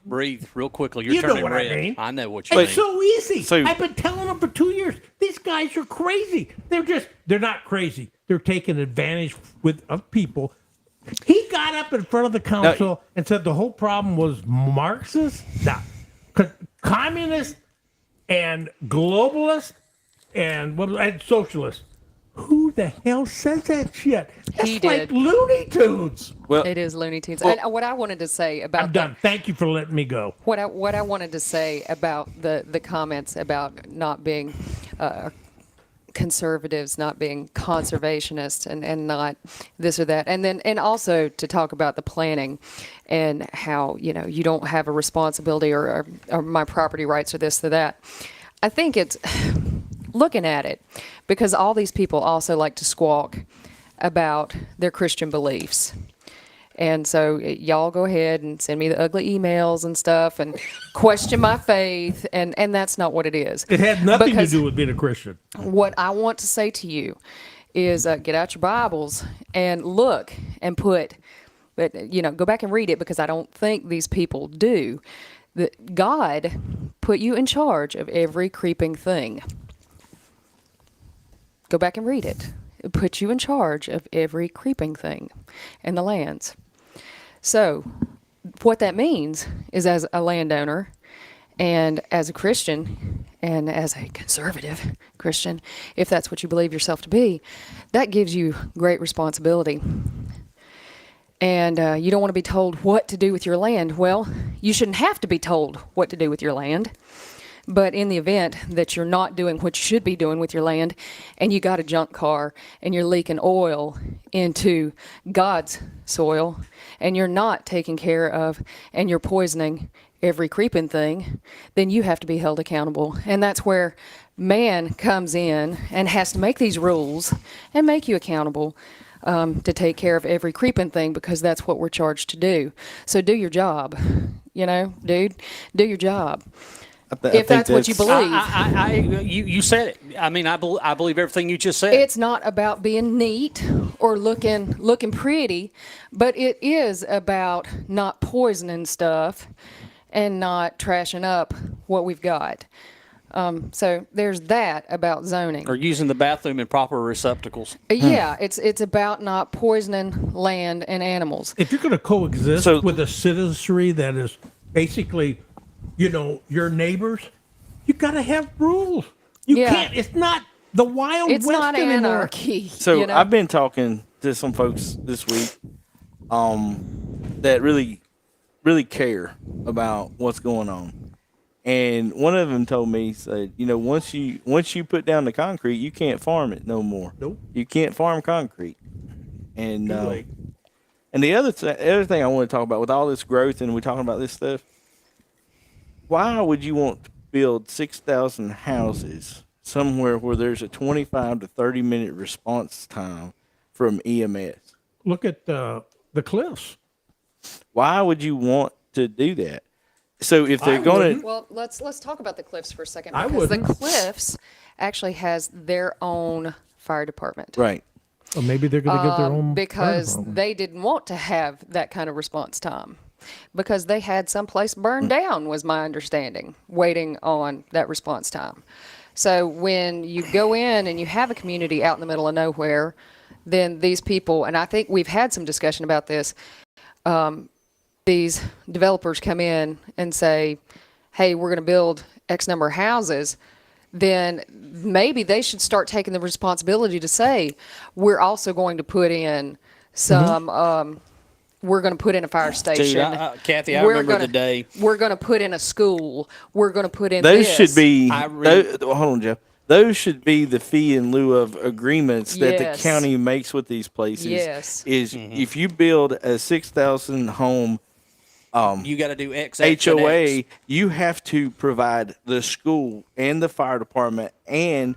Breathe real quickly. You're You know turning what I red. mean. I know what you mean. It's so easy. So- I've been telling them for 2 years. These guys are crazy. They're not crazy. They're taking advantage of people. He got up in front of the council and said the whole problem was Marxist, communist, and globalist, and socialist. Who the hell says that shit? That's He like did. Looney Tunes. Well, it is Looney Tunes. well- And what I wanted to say about I'm done. Thank you for letting me go. What I wanted to say about the comments about not being conservatives, not being conservationists, and not this or that, and also to talk about the planning and how, you know, you don't have a responsibility or my property rights or this or that. I think it's looking at it because all these people also like to squawk about their Christian beliefs. And so y'all go ahead and send me the ugly emails and stuff and question my faith, and that's not what it is. It had nothing to Because do with being a Christian. what I want to say to you is get out your Bibles and look and put, you know, go back and read it because I don't think these people do. That God put you in charge of every creeping thing. Go back and read it. It puts you in charge of every creeping thing in the lands. So what that means is, as a landowner and as a Christian and as a conservative Christian, if that's what you believe yourself to be, that gives you great responsibility. And you don't want to be told what to do with your land. Well, you shouldn't have to be told what to do with your land, But in the event that you're not doing what you should be doing with your land, and you got a junk car, and you're leaking oil into God's soil, and you're not taking care of, and you're poisoning every creeping thing, then you have to be held accountable. And that's where man comes in and has to make these rules and make you accountable to take care of every creeping thing, because that's what we're charged to do. So do your job, dude. Do your job. If that's what you believe. You said it. I mean, I believe everything you just said. It's not about being neat or looking pretty, but it is about not poisoning stuff and not trashing up what we've got. So there's that about zoning. Or using the bathroom in proper receptacles. Yeah, it's about not poisoning land and animals. If you're going to coexist with a citizenry that is basically, your neighbors, you got to have rules. You can't. It's not the Wild It's West not anymore. anarchy. So I've been talking to some folks this week that really, really care about what's going on. And one of them told me, said, once you put down the concrete, you can't farm it no more. Nope. You can't farm concrete. And and the other thing I want to talk about with all this growth, and we're talking about this stuff, why would you want to build 6,000 houses somewhere where there's a 25 to 30 minute response time from EMS? Look at the cliffs. Why would you want to do that? So if they're going to, Well, let's talk about the Cliffs for a second, I because the wouldn't. Cliffs actually has their own fire department. right? Or maybe they're going to get their own fire Because department. they didn't want to have that kind of response time, because they had someplace burned down, was my understanding, waiting on that response time. So when you go in and you have a community out in the middle of nowhere, then these people, and I think we've had some discussion about this, these developers come in and say, hey, we're going to build X number of houses, then maybe they should start taking the responsibility to say, we're also going to put in some, we're going to put in a fire station. Dude, Cathy, I remember the day. We're going to put in a school. We're going to put in Those this. should be. hold on, Jeff. Those should be the fee in lieu of agreements that the Yes. county makes with these places. Yes. Is if you build a 6,000 home You got to do X, X, and HOA, X. you have to provide the school and the fire department, and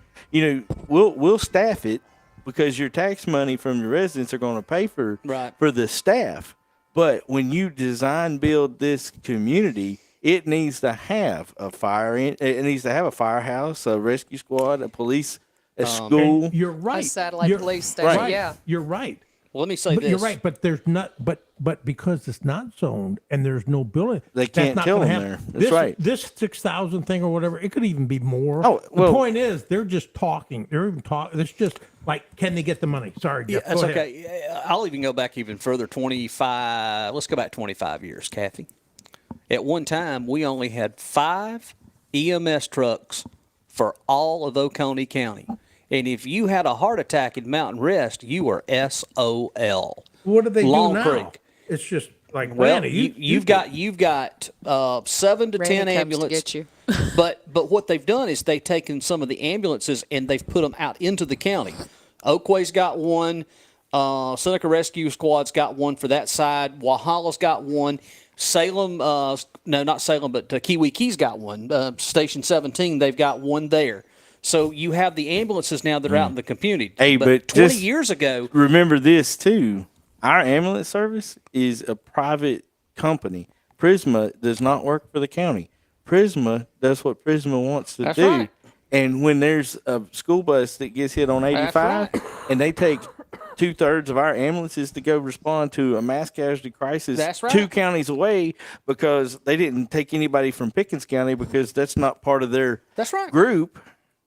we'll staff it because your tax money from your residents are going to pay for the staff. But when you design build this community, it needs to have a it needs to have a firehouse, a rescue squad, a police, a school. And you're right. A satellite You're police station, right. yeah. You're right. Well, let me say But this. you're right, but there's not. But because it's not zoned and there's no building, They that's can't not kill gonna them happen. there. That's right. This 6,000 thing or whatever, it could even be more. Oh, well- the point is, they're just talking. They're even talking. It's just like, can they get the money? Sorry, Yeah, Jeff. that's Go ahead. okay. I'll even go back even further, 25. Let's go back 25 years, Cathy. At one time, we only had 5 EMS trucks for all of Oconee County. And if you had a heart attack in Mountain Rest, you were SOL. What do they Long do now? Creek. It's just like Well, Rannie. you've got 7 to 10 Randy comes to ambulances. get you. but what they've done is they've taken some of the ambulances and they've put them out into the county. Oakway's got one. Seneca Rescue Squad's got one for that side. Wahala's got one. Salem, no, not Salem, but Kiwiki's got one. Station 17, they've got one there. So you have the ambulances now that are out in the community. Hey, but 20 just years ago, remember this too. Our ambulance service is a private company. Prisma does not work for the county. Prisma does what Prisma wants to That's do. right. And when there's a school bus that gets hit on 85 and they take 2/3 of our ambulances to go respond to a mass casualty crisis That's right. 2 counties away because they didn't take anybody from Pickens County because that's not part of their That's right. group.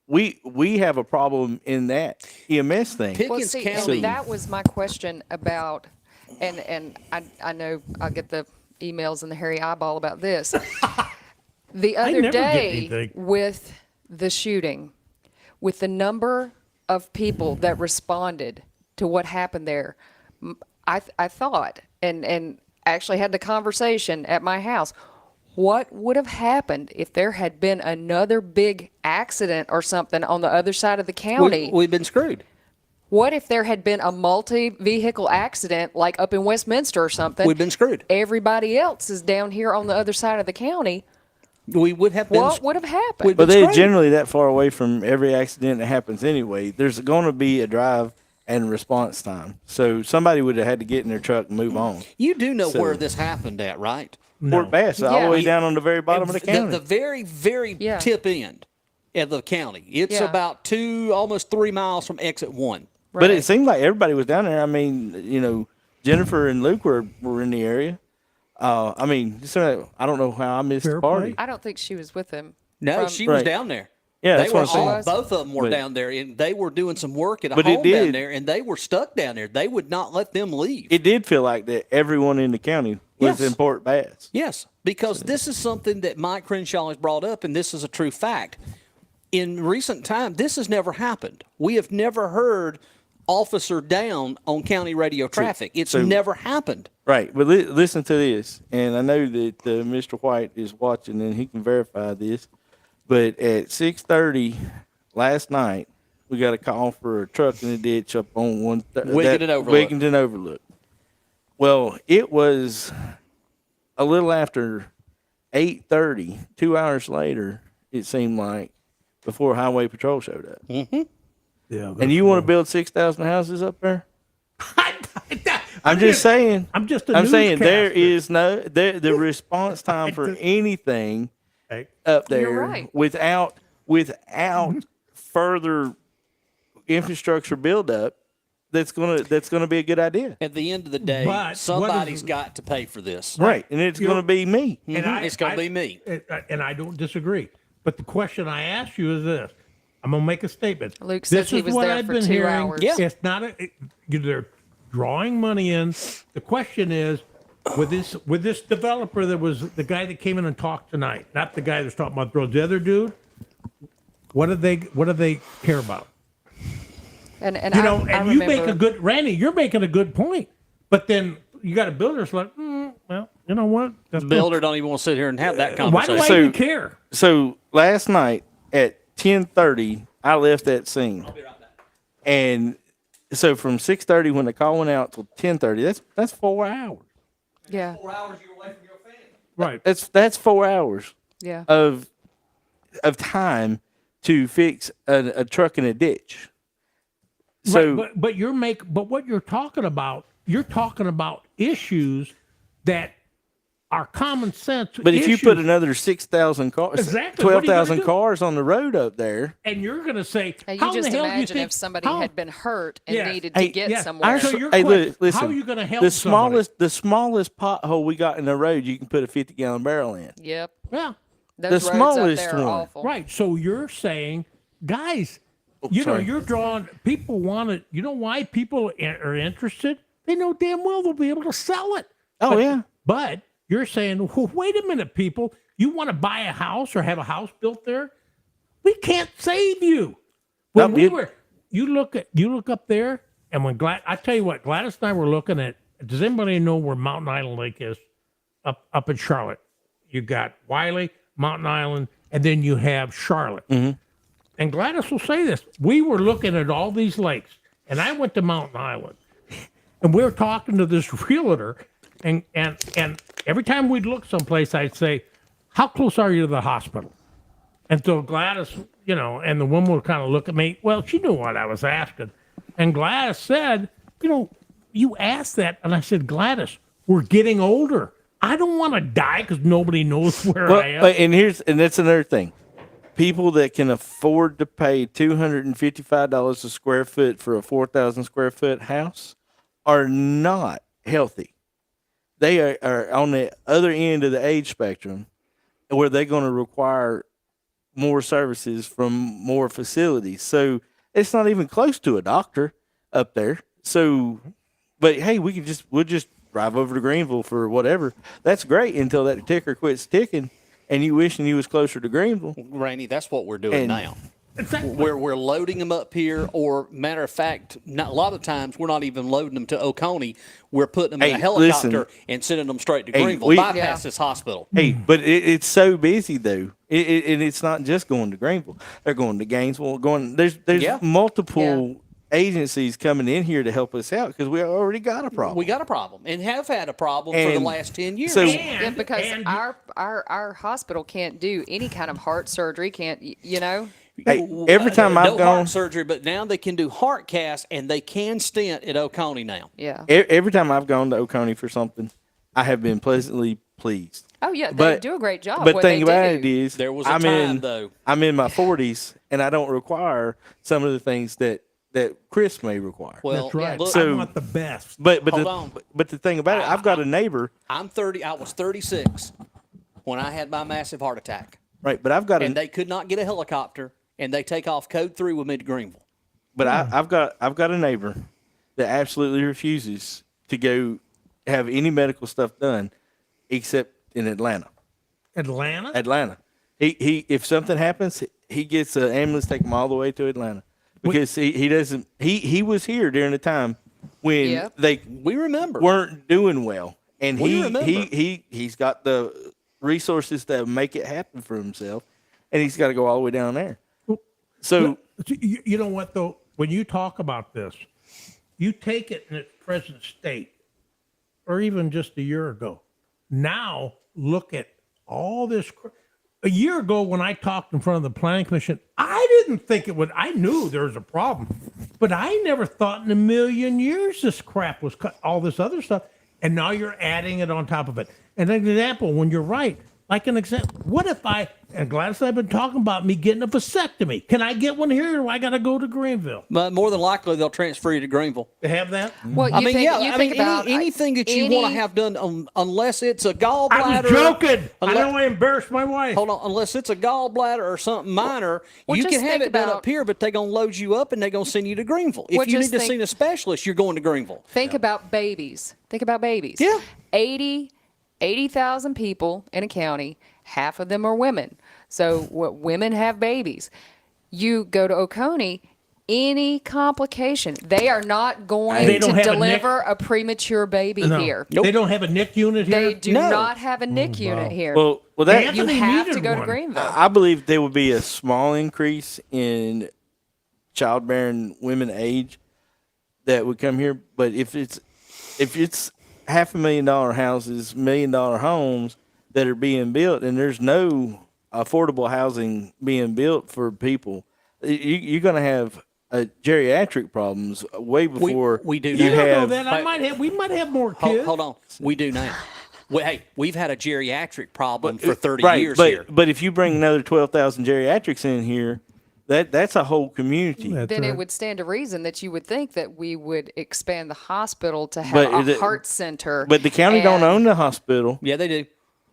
We have a problem in that EMS thing. Well, Pickens see, County. and that was my question about, and I know I'll get the emails and the hairy eyeball about this. The other never get day anything. with the shooting, with the number of people that responded to what happened there, I thought, and actually had the conversation at my house, What would have happened if there had been another big accident or something on the other side of the county? We've been screwed. What if there had been a multi-vehicle accident, like up in Westminster or something? We've been screwed. Everybody else is down here on the other side of the county. We would have been. What would have happened? But they're generally that far away from every accident that happens anyway. There's going to be a drive and response time. So somebody would have had to get in their truck and move on. You do know where this happened at, right? Fort Bass, all the way down on the very bottom of the county. The very, very tip end of the county. It's about almost 3 miles from exit 1. But it seemed like everybody was down there. I mean, Jennifer and Luke were in the area. I mean, I don't know how I missed the party. I don't think she was with him. No, she was down there. Yeah, they were both of them were down there, and they were doing some work at a home down there, and they were stuck down there. They would not let them leave. It did feel like that everyone in the county was in Fort Bass. Yes, because this is something that Mike Crenshaw has brought up, and this is a true fact. In recent time, this has never happened. We have never heard officer down on county radio traffic. It's never happened. Right, but listen to this, and I know that Mr. White is watching, and he can verify this. But at 6:30 last night, we got a call for a truck in the ditch up on Wigginton Overlook. Well, it was a little after 8:30, 2 hours later, it seemed like, before Highway Patrol showed up. Mm-hmm. Yeah. And you want to build 6,000 houses up there? I'm just saying. I'm saying there is the response time for anything up there without further infrastructure buildup. That's gonna be a good idea. At the end of the day, somebody's got to pay for this, right? And it's gonna be me. And it's gonna be me. And I don't disagree. But the question I ask you is this: I'm gonna make a statement. Luke said he was there for 2 hours. Yeah. It's not they're drawing money in. The question is, with this developer that was the guy that came in and talked tonight, not the guy that's talking about the roads, the other dude. What do they care about? And you remember, make a good Randy. You're making a good point, but then you got a builder that's like, well, you know what? The builder don't even want to sit here and have that Why conversation. do I even care? So last night at 10:30, I left that scene. I'll be right back. And so from 6:30 when the call went out till 10:30, that's 4 hours. Yeah. 4 hours you're away from your family. Right. That's 4 hours. Yeah. Of time to fix a truck in a ditch. So, right, but what you're talking about issues that are common sense. But if you put another 6,000 cars, 12,000 cars on the road up there, and you're going to say, now you how just in the hell do you imagine think, if somebody had been hurt and needed Hey, to get yeah, somewhere. So your hey, question, listen, how are you going to help the somebody? smallest pothole we got in the road, you can put a 50-gallon barrel in. Yep. Yeah. Those The roads smallest up there are one. awful. Right. So you're saying, guys, you're drawing. People want it. You know why people are interested? They know damn well they'll be able to sell it. But you're saying, well, wait a minute, people. You want to buy a house or have a house built there? We can't save you. When you look up there, and when I tell you what, Gladys and I were looking at. Does anybody know where Mountain Island Lake is? Up in Charlotte, you got Wiley, Mountain Island, and then you have Charlotte. Mm-hmm. And Gladys will say this. We were looking at all these lakes, and I went to Mountain Island, and we were talking to this realtor, and every time we'd look someplace, I'd say, how close are you to the hospital? And so Gladys, and the woman would kind of look at me. Well, she knew what I was asking. And Gladys said, you asked that. And I said, Gladys, we're getting older. I don't want to die because nobody knows where I am. And that's another thing. People that can afford to pay $255 a square foot for a 4,000 square foot house are not healthy. They are on the other end of the age spectrum where they're going to require more services from more facilities. So it's not even close to a doctor up there. So, but hey, we'll just drive over to Greenville for whatever. That's great until that ticker quits ticking and you wishing you was closer to Greenville. Randy, that's what we're doing now. where we're loading them up here, or matter of fact, a lot of times we're not even loading them to Oconee. We're putting them in a helicopter and sending them straight to Greenville, bypass this hospital. Hey, but it's so busy though, and it's not just going to Greenville. They're going to Gainesville. There's multiple agencies coming in here to help us out because we already got a problem. We got a problem and have had a problem for the last 10 years. So, because our hospital can't do any kind of heart surgery, Hey, every time I've no gone heart surgery, but now they can do heart cast and they can stent at Oconee now. Yeah. Every time I've gone to Oconee for something, I have been pleasantly pleased. Oh yeah, they do a great job. But what the thing they about do. it is, there was a time though. I'm in my 40s, and I don't require some of the things that Chris may require. Well, That's right. look, I want the best. But the thing about it, I've got a neighbor. I'm 30. I was 36 when I had my massive heart attack. Right, but I've got and they could not get a helicopter, and they take off code 3 with me to Greenville. But I've got a neighbor that absolutely refuses to go have any medical stuff done except in Atlanta. Atlanta. He if something happens, he gets an ambulance take him all the way to Atlanta because he doesn't. He was here during the time when we remember weren't doing well, and remember. he's got the resources that make it happen for himself, and he's got to go all the way down there. So you know what though, when you talk about this, you take it in its present state, or even just a year ago. Now look at all this. A year ago, when I talked in front of the Planning Commission, I didn't think it would. I knew there was a problem, but I never thought in a million years this crap was all this other stuff. And now you're adding it on top of it. And an example, when you're right, like an example, what if and Gladys and I have been talking about me getting a vasectomy. Can I get one here, or I got to go to Greenville? But more than likely, they'll transfer you to Greenville. They have that? Well, anything that you want to have done, unless it's a gallbladder. I was joking. I don't want to embarrass my wife. Hold on, unless it's a gallbladder or something minor, you just can have think it done about- up here, but they're going to load you up and they're going to send you to Greenville. If Well, you need just to think- see a specialist, you're going to Greenville. Think about babies. Yeah. 80,000 people in a county. Half of them are women. So women have babies. You go to Oconee, any complication, they are not going They don't to have a deliver a premature baby here. They don't have a NIC unit here? They do not have a NIC unit here. Well, that you Anthony have to needed go to one. Greenville. I believe there would be a small increase in childbearing women age that would come here, but if it's $500,000 houses, $1 million homes that are being built, and there's no affordable housing being built for people, you're going to have geriatric problems way before we do you now. have. We might have more kids. Hold on. We do now. Hey, we've had a geriatric problem for 30 right, years but, here. But if you bring another 12,000 geriatrics in here, that's a whole community. Then it would stand to reason that you would think that we would expand the hospital to have a heart center. But the county don't own the hospital. Yeah, they do.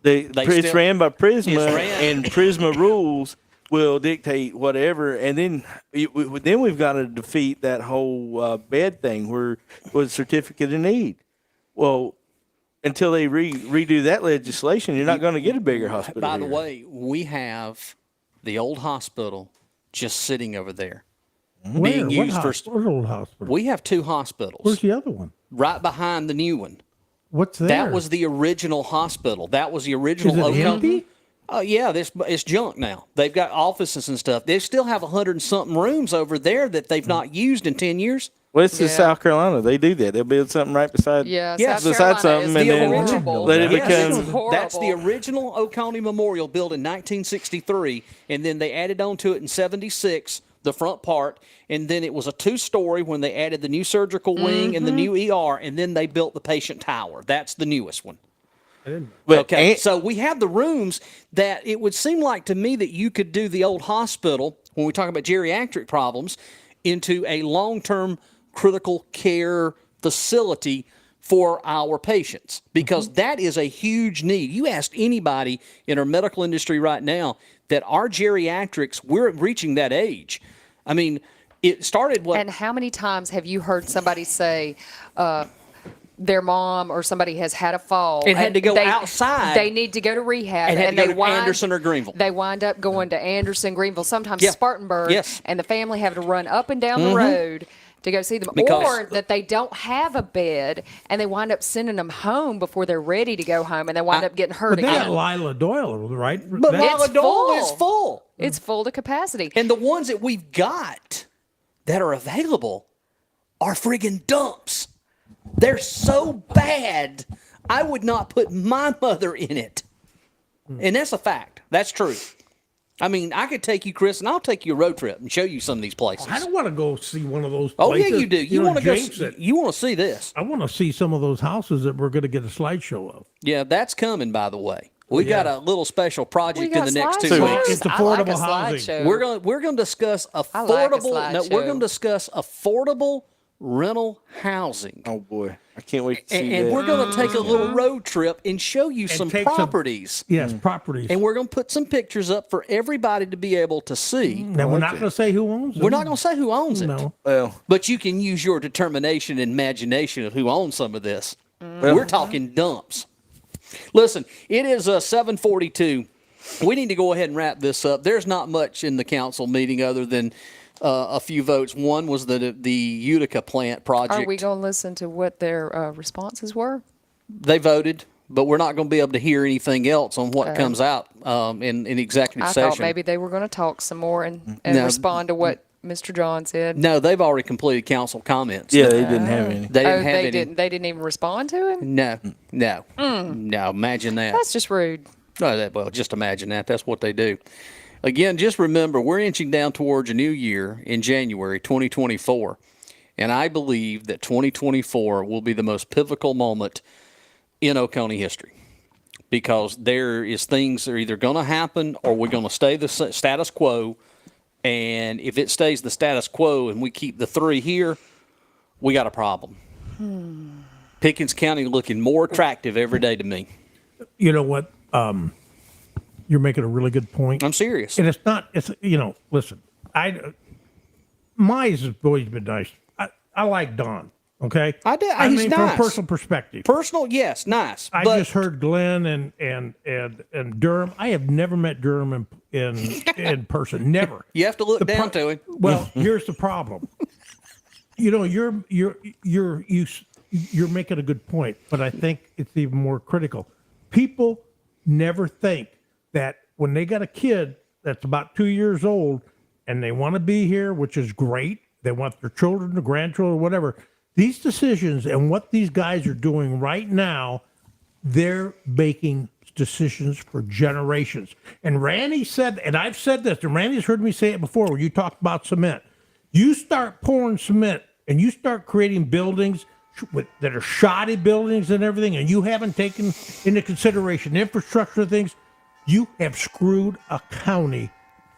It's ran by Prisma, It's ran. and Prisma rules will dictate whatever. And then we've got to defeat that whole bed thing with certificate of need. Well, until they redo that legislation, you're not going to get a bigger hospital. By the here. way, we have the old hospital just sitting over there. Where? Being used for. Where's old hospital? We have 2 hospitals. Where's the other one? Right behind the new one. What's there? That was the original hospital. That was the original. Is it empty? Oh yeah, it's junk now. They've got offices and stuff. They still have 100 and something rooms over there that they've not used in 10 years. Well, it's in South Carolina. They do that. They'll build something right beside. Yeah, beside something, and then let it become. That's the original Oconee Memorial built in 1963, and then they added on to it in 76, the front part, and then it was a 2-story when they added the new surgical wing and the new ER, and then they built the patient tower. That's the newest one. Okay, so we have the rooms that it would seem like to me that you could do the old hospital, when we talk about geriatric problems, into a long-term critical care facility for our patients, because that is a huge need. You ask anybody in our medical industry right now that our geriatrics, we're reaching that age. I mean, it started And how many times have you heard somebody say, their mom or somebody has had a fall And had to go outside. They need to go to rehab, And had to go to wind, Anderson or Greenville. They wind up going to Anderson, Greenville, sometimes Yeah. Spartanburg, Yes. and the family have to run up and down the road to go see them, Because- or that they don't have a bed and they wind up sending them home before they're ready to go home, and they wind up getting hurt But they got again. Lila Doyle, right? But That- Lila Doyle is full. full. It's full to capacity. And the ones that we've got that are available are friggin' dumps. They're so bad, I would not put my mother in it. And that's a fact. That's true. I mean, I could take you, Chris, and I'll take you a road trip and show you some of these places. I don't want to go see one of those Oh, places. yeah, you do. You know, want to go. jinx it. You want to see this? I want to see some of those houses that we're going to get a slideshow of. Yeah, that's coming. By the way, we got a little special project We in the got next 2 slideshows. weeks. It's I like affordable a housing. slideshow. We're going to discuss I like a affordable. No, we're slideshow. going to discuss affordable rental housing. Oh boy, I can't wait to see And that. we're going to take a little road trip and show you some take some- properties. Yes, properties. And we're going to put some pictures up for everybody to be able to see. Now, we're not going to say who owns them. We're not going to say who owns it. No. Well, But you can use your determination and imagination of who owns some of this. We're talking dumps. Listen, it is 7:42. We need to go ahead and wrap this up. There's not much in the council meeting other than a few votes. One was the Utica plant project. Are we going to listen to what their responses were? They voted, but we're not going to be able to hear anything else on what comes out in executive I session. thought maybe they were going to talk some more and No. respond to what Mr. John said. No, they've already completed council comments. yeah, they didn't have any. They didn't have they any. didn't. They didn't even respond to him. No. No. Imagine that. That's just rude. Well, just imagine that. That's what they do. Again, just remember, we're inching down towards a new year in January 2024. And I believe that 2024 will be the most pivotal moment in Oconee history. Because there is things that are either going to happen or we're going to stay the status quo. And if it stays the status quo and we keep the 3 here, we got a problem. Pickens County looking more attractive every day to me. You know what? You're making a really good point. I'm serious. And it's not, it's, listen, Mize has always been nice. I like Don, okay? I he's mean, nice. from a personal perspective. Personal, yes, nice. I but just heard Glenn and Durham. I have never met Durham in person. Never. you have to look down to him. Well, here's the problem. You're making a good point, but I think it's even more critical. People never think that when they got a kid that's about 2 years old and they want to be here, which is great. They want their children, their grandchildren, whatever. These decisions and what these guys are doing right now, they're making decisions for generations. And Randy said, and I've said this, and Randy's heard me say it before when you talked about cement. You start pouring cement and you start creating buildings that are shoddy buildings and everything, and you haven't taken into consideration infrastructure things, you have screwed a county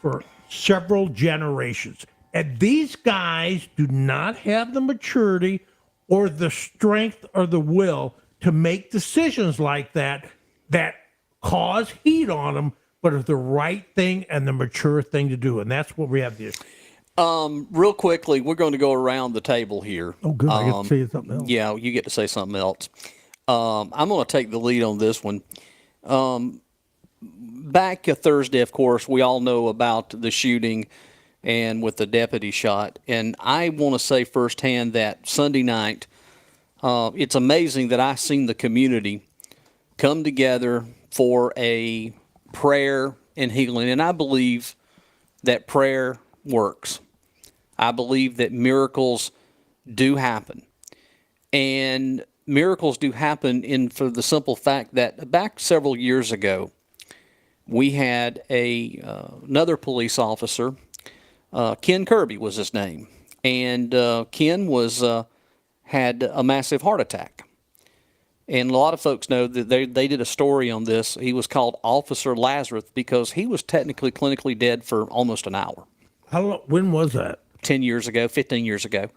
for several generations. And these guys do not have the maturity or the strength or the will to make decisions like that cause heat on them, but are the right thing and the mature thing to do. And that's what we have to do. Real quickly, we're going to go around the table here. Oh, good. I get to say something else. Yeah, you get to say something else. I'm going to take the lead on this one. Back Thursday, of course, we all know about the shooting and with the deputy shot. And I want to say firsthand that Sunday night, it's amazing that I seen the community come together for a prayer and healing. And I believe that prayer works. I believe that miracles do happen. And miracles do happen for the simple fact that back several years ago, we had another police officer, Ken Kirby was his name. And Ken had a massive heart attack. And a lot of folks know that they did a story on this. He was called Officer Lazarus because he was technically clinically dead for almost an hour. When was that? 10 years ago, 15 years ago.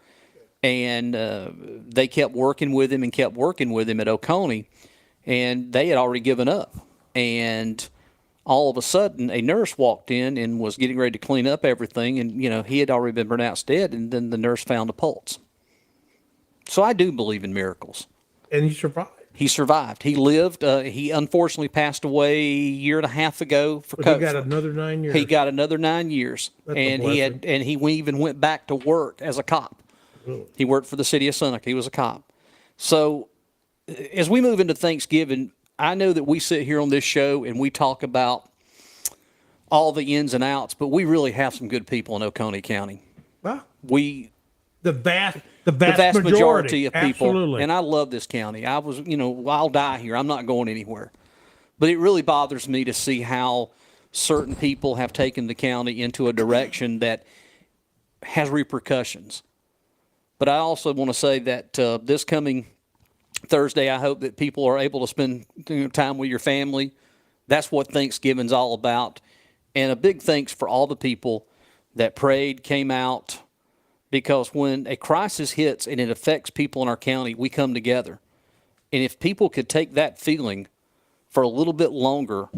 And they kept working with him at Oconee, and they had already given up. And all of a sudden, a nurse walked in and was getting ready to clean up everything, and, he had already been pronounced dead, and then the nurse found a pulse. So I do believe in miracles. And he survived. He survived. He lived. He unfortunately passed away a year and a half ago for But COVID. he got another 9 years. He got another 9 years, That's a and he even went back to work as a cop. Really? He worked for the city of Seneca. He was a cop. So, as we move into Thanksgiving, I know that we sit here on this show and we talk about all the ins and outs, but we really have some good people in Oconee County. Well, The vast majority of people, Absolutely. and I love this county. I'll die here. I'm not going anywhere. But it really bothers me to see how certain people have taken the county into a direction that has repercussions. But I also want to say that this coming Thursday, I hope that people are able to spend time with your family. That's what Thanksgiving's all about. And a big thanks for all the people that prayed, came out, because when a crisis hits and it affects people in our county, we come together. And if people could take that feeling for a little bit longer,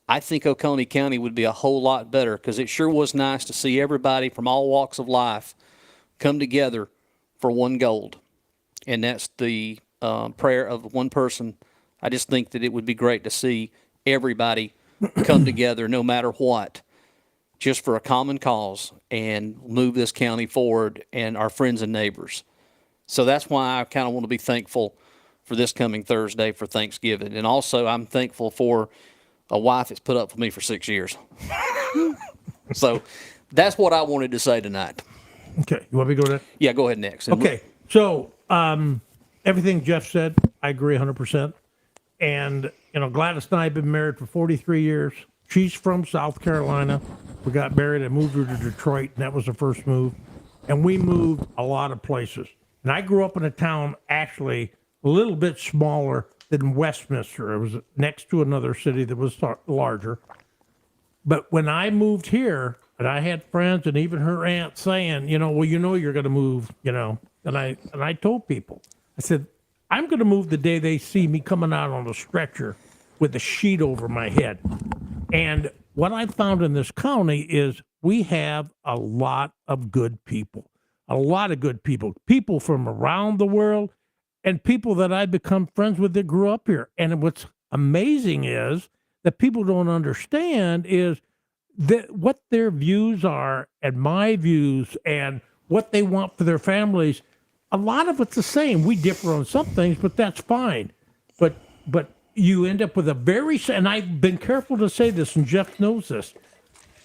I think Oconee County would be a whole lot better, because it sure was nice to see everybody from all walks of life come together for one goal. And that's the prayer of one person. I just think that it would be great to see everybody come together, no matter what, just for a common cause, and move this county forward and our friends and neighbors. So that's why I kind of want to be thankful for this coming Thursday for Thanksgiving. And also I'm thankful for a wife that's put up with me for 6 years. So that's what I wanted to say tonight. Okay. You want me to go next? Yeah, go ahead next. Okay. So everything Jeff said, I agree 100%. And, Gladys and I have been married for 43 years. She's from South Carolina. We got married and moved her to Detroit, and that was the first move. And we moved a lot of places. And I grew up in a town actually a little bit smaller than Westminster. It was next to another city that was larger. But when I moved here, and I had friends and even her aunt saying, you're going to move, And I told people, I said, I'm going to move the day they see me coming out on a stretcher with a sheet over my head. And what I found in this county is we have a lot of good people, people from around the world, and people that I've become friends with that grew up here. And what's amazing is that people don't understand is that what their views are and my views and what they want for their families. A lot of it's the same. We differ on some things, but that's fine. But you end up with and I've been careful to say this, and Jeff knows this.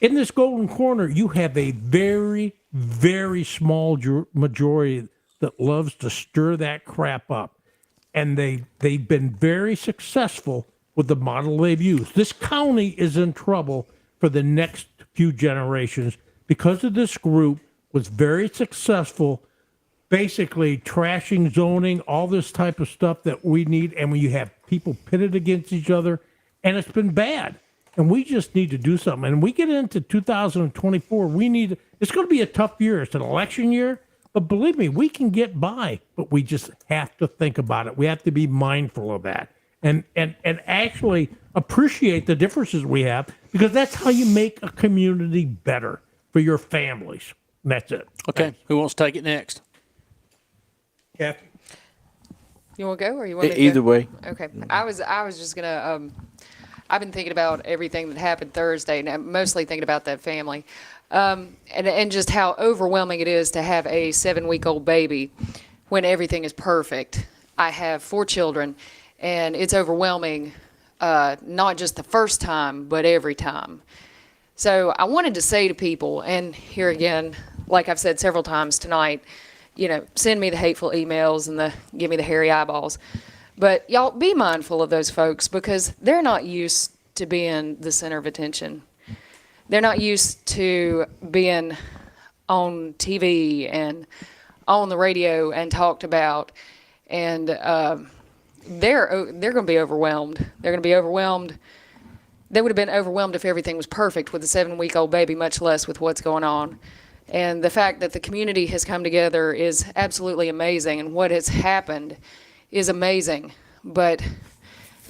In this golden corner, you have a very, very small majority that loves to stir that crap up. And they've been very successful with the model they've used. This county is in trouble for the next few generations because of this group was very successful, basically trashing zoning, all this type of stuff that we need. And when you have people pitted against each other, and it's been bad. And we just need to do something. And we get into 2024, it's going to be a tough year. It's an election year, but believe me, we can get by, but we just have to think about it. We have to be mindful of that and actually appreciate the differences we have, because that's how you make a community better for your families. And that's it. Okay. Thanks. Who wants to take it next? Kathy? You want to go, or you want me to Either go? way. Okay. I was just gonna. I've been thinking about everything that happened Thursday, and I'm mostly thinking about that family, and just how overwhelming it is to have a 7-week-old baby when everything is perfect. I have 4 children, and it's overwhelming, not just the first time, but every time. So I wanted to say to people, and here again, like I've said several times tonight, send me the hateful emails and give me the hairy eyeballs. But y'all be mindful of those folks, because they're not used to being the center of attention. They're not used to being on TV and on the radio and talked about. And they're going to be overwhelmed. They're going to be overwhelmed. They would have been overwhelmed if everything was perfect with a 7-week-old baby, much less with what's going on. And the fact that the community has come together is absolutely amazing, and what has happened is amazing. But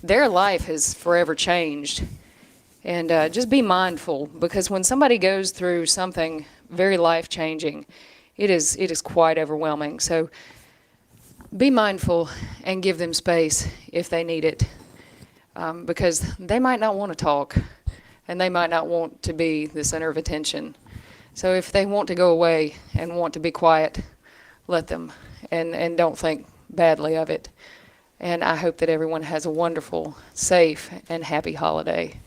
their life has forever changed. And just be mindful, because when somebody goes through something very life-changing, it is quite overwhelming. So be mindful and give them space if they need it, because they might not want to talk, and they might not want to be the center of attention. So if they want to go away and want to be quiet, let them, and don't think badly of it. And I hope that everyone has a wonderful, safe, and happy holiday.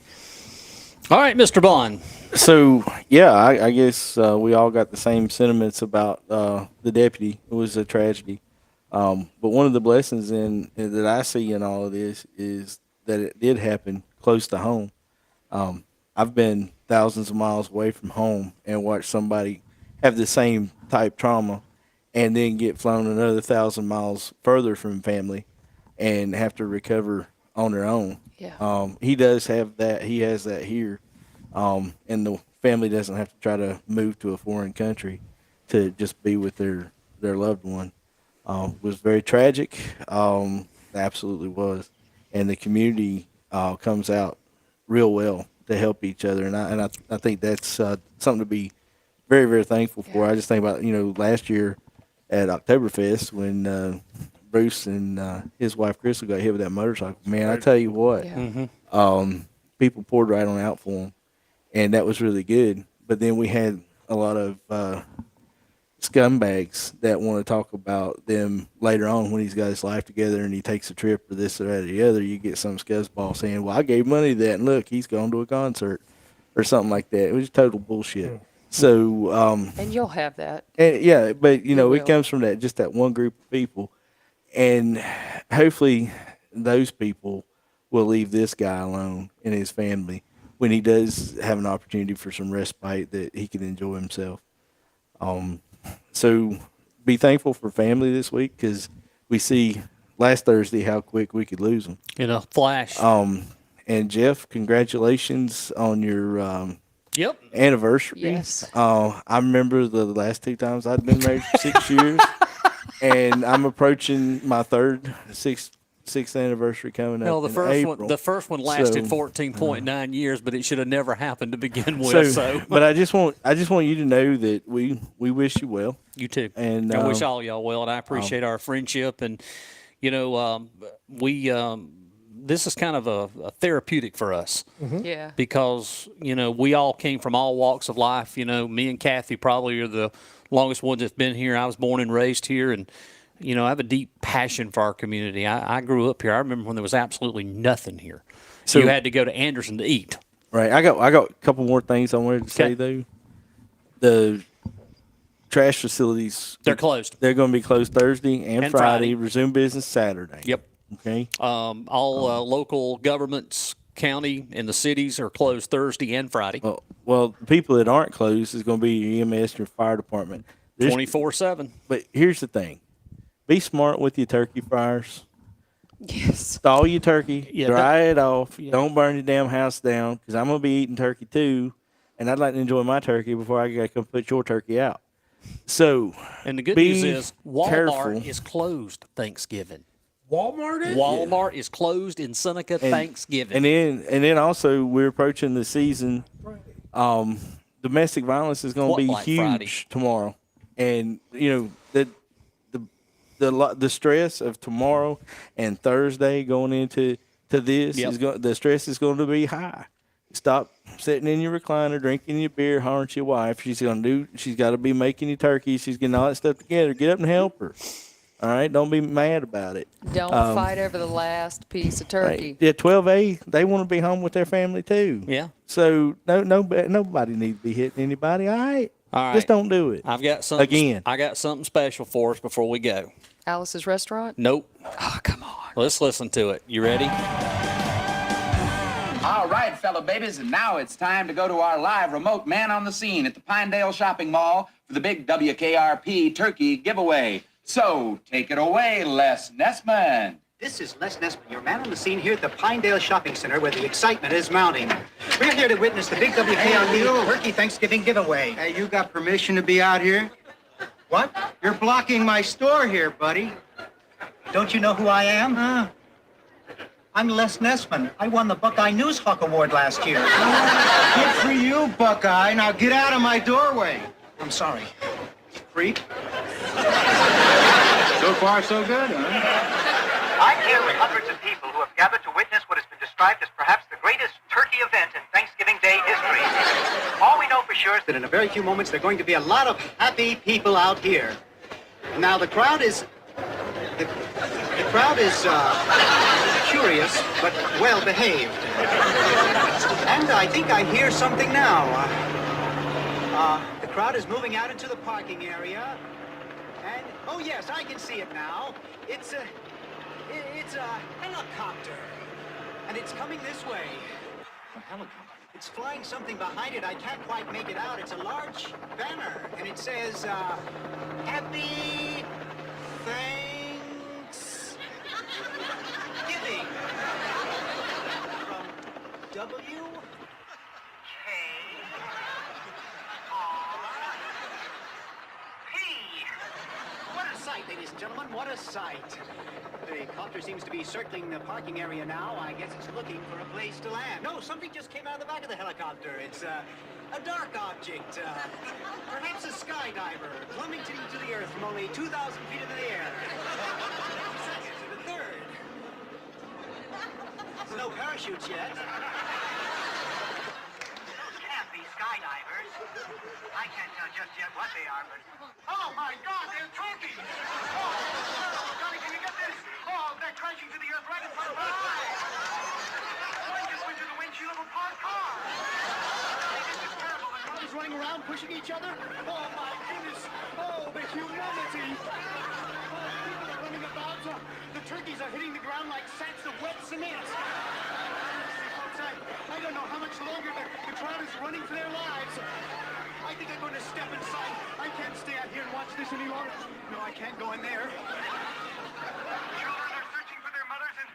All right, Mr. Bond. So yeah, I guess we all got the same sentiments about the deputy. It was a tragedy, but one of the blessings that I see in all of this is that it did happen close to home. I've been thousands of miles away from home and watched somebody have the same type trauma, and then get flown another 1,000 miles further from family, and have to recover on their own. Yeah. He does have that. He has that here. And the family doesn't have to try to move to a foreign country to just be with their loved one. It was very tragic. Absolutely was. And the community comes out real well to help each other. And I think that's something to be very, very thankful for. I just think about, last year at Oktoberfest when Bruce and his wife Crystal got hit with that motorcycle. Man, I tell you what, people poured right on out for them. And that was really good. But then we had a lot of scumbags that want to talk about them later on when he's got his life together and he takes a trip or this or that or the other. You get some scuzzball saying, well, I gave money to that, and look, he's gone to a concert or something like that. It was total bullshit. So And you'll have that. and yeah, but will. it comes from that one group of people. And hopefully those people will leave this guy alone and his family when he does have an opportunity for some respite that he can enjoy himself. So be thankful for family this week, because we see last Thursday how quick we could lose them. In a flash. And Jeff, congratulations on your Yep. anniversary. Yes. I remember the last 2 times I'd been married for 6 years, and I'm approaching my sixth anniversary coming up. No, the in first April. one. The first one lasted So, 14.9 years, but it should have never happened to begin with. So, but I just want you to know that we wish you well. You too. And I wish all y'all well, and I appreciate our friendship. And this is kind of a therapeutic for us. Yeah. Because we all came from all walks of life. Me and Cathy probably are the longest ones that's been here. I was born and raised here, and I have a deep passion for our community. I grew up here. I remember when there was absolutely nothing here. So you had to go to Anderson to eat. Right. I got a couple more things I wanted to say though. The trash facilities, they're closed. They're going to be closed Thursday and Friday. Resume business Saturday. Yep. Okay. All local governments, county, and the cities are closed Thursday and Friday. Well, the people that aren't closed is going to be your EMS and your fire department. 24/7. But here's the thing. Be smart with your turkey fryers. Yes. Thaw your turkey. Yeah, dry it off. Yeah. Don't burn your damn house down, because I'm going to be eating turkey too, and I'd like to enjoy my turkey before I got to come put your turkey out. So, and the good be news is Walmart careful. is closed Thanksgiving. Walmart is closed in Seneca Thanksgiving. And then also we're approaching the season. Domestic violence is going to be Like huge Friday. tomorrow, and the stress of tomorrow and Thursday going into this the stress is going to be high. Stop sitting in your recliner, drinking your beer, hollering at your wife. She's got to be making you turkey. She's getting all that stuff together. Get up and help her. All right, don't be mad about it. Don't fight over the last piece of turkey. Right. Yeah, 12A, they want to be home with their family too. Yeah. So nobody needs to be hitting anybody. All right. Just don't do it. I've got something again. I got something special for us before we go. Alice's Restaurant? Nope. Oh, come on. Let's listen to it. You ready? All right, fellow babies, and now it's time to go to our live remote man on the scene at the Pinedale Shopping Mall for the big WKRP turkey giveaway. So, take it away, Les Nessman. This is Les Nessman, your man on the scene here at the Pinedale Shopping Center, where the excitement is mounting. We're here to witness the big WKRP Turkey Thanksgiving giveaway. Hey, you got permission to be out here? What? You're blocking my store here, buddy. Don't you know who I am? I'm Les Nessman. I won the Buckeye News Hawk Award last year. Good for you, Buckeye. Now get out of my doorway. I'm sorry. Creep. So far, so good, huh? I'm here with hundreds of people who have gathered to witness what has been described as perhaps the greatest turkey event in Thanksgiving Day history. All we know for sure is that in a very few moments there are going to be a lot of happy people out here. Now the crowd is curious but well behaved. And I think I hear something now. The crowd is moving out into the parking area. And oh yes, I can see it now. It's a helicopter. And it's coming this way. A helicopter? It's flying something behind it. I can't quite make it out. It's a large banner. And it says, Happy Thanksgiving. From W. K. R. P. What a sight, ladies and gentlemen. What a sight. The copter seems to be circling the parking area now. I guess it's looking for a place to land. No, something just came out of the back of the helicopter. It's a dark object. Perhaps a skydiver plummeting to the earth from only 2,000 feet into the air. Second to the third. There's no parachutes yet. Those can't be skydivers. I can't tell just yet what they are, but... Oh, my God, they're turkeys! Oh, Johnny, can you get this? Oh, they're crashing to the earth right in front of our eyes! One just went to the windshield of a parked car! This is terrible. The cars running around pushing each other? Oh, my goodness! Oh, the humanity! Oh, people are running about. The turkeys are hitting the ground like sacks of wet cement. I don't know how much longer the crowd is running for their lives. I think I'm going to step inside. I can't stay out here and watch this any longer. No, I can't go in there. Children are searching for their mothers, and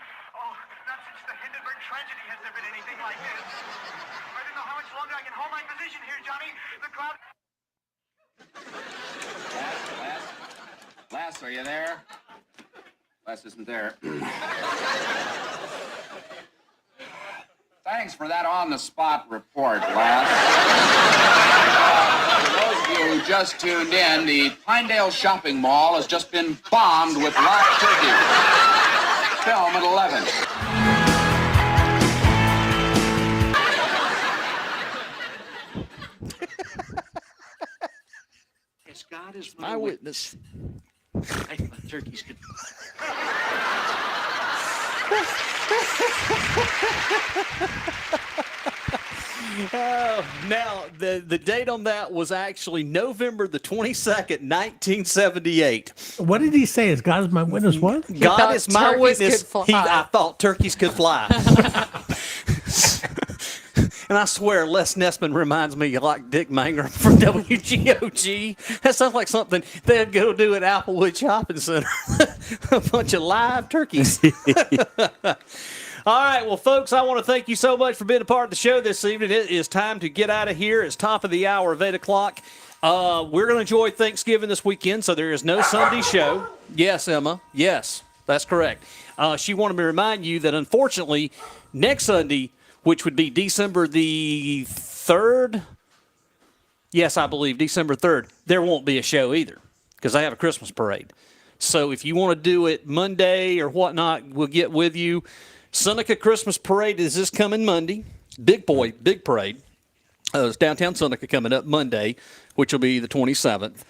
not since the Hindenburg tragedy has there been anything like this. I don't know how much longer I can hold my position here, Johnny. The crowd... Les, are you there? Les isn't there. Thanks for that on-the-spot report, Les. For those of you who just tuned in, the Pinedale Shopping Mall has just been bombed with live turkey. Film at 11. Yes, God is My witness. I thought turkeys could... Now, the date on that was actually November the 22nd, 1978. What did he say? Is God is my witness? What? God is my witness. I thought turkeys could fly. And I swear, Les Nessman reminds me like Dick Manger from WGOG. That sounds like something they'd go do at Applewood Shopping Center. A bunch of live turkeys. All right, well, folks, I want to thank you so much for being a part of the show this evening. It is time to get out of here. It's top of the hour of 8 o'clock. We're going to enjoy Thanksgiving this weekend, so there is no Sunday show. Yes, Emma. Yes, that's correct. She wanted me to remind you that, unfortunately, next Sunday, which would be December the 3rd, yes, I believe December 3rd, there won't be a show either because I have a Christmas parade. So if you want to do it Monday or whatnot, we'll get with you. Seneca Christmas Parade is this coming Monday. Big parade. It's downtown Seneca coming up Monday, which will be the 27th.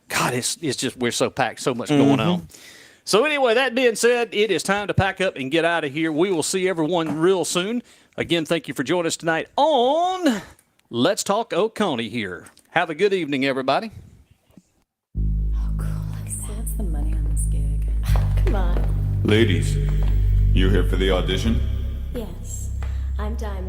God, it's just, we're so packed, so much going on. So anyway, that being said, it is time to pack up and get out of here. We will see everyone real soon. Again, thank you for joining us tonight on Let's Talk Oconee here. Have a good evening, everybody. Oh, cool. That's the money on this gig. Come on. Ladies, you here for the audition? Yes, I'm Diamond.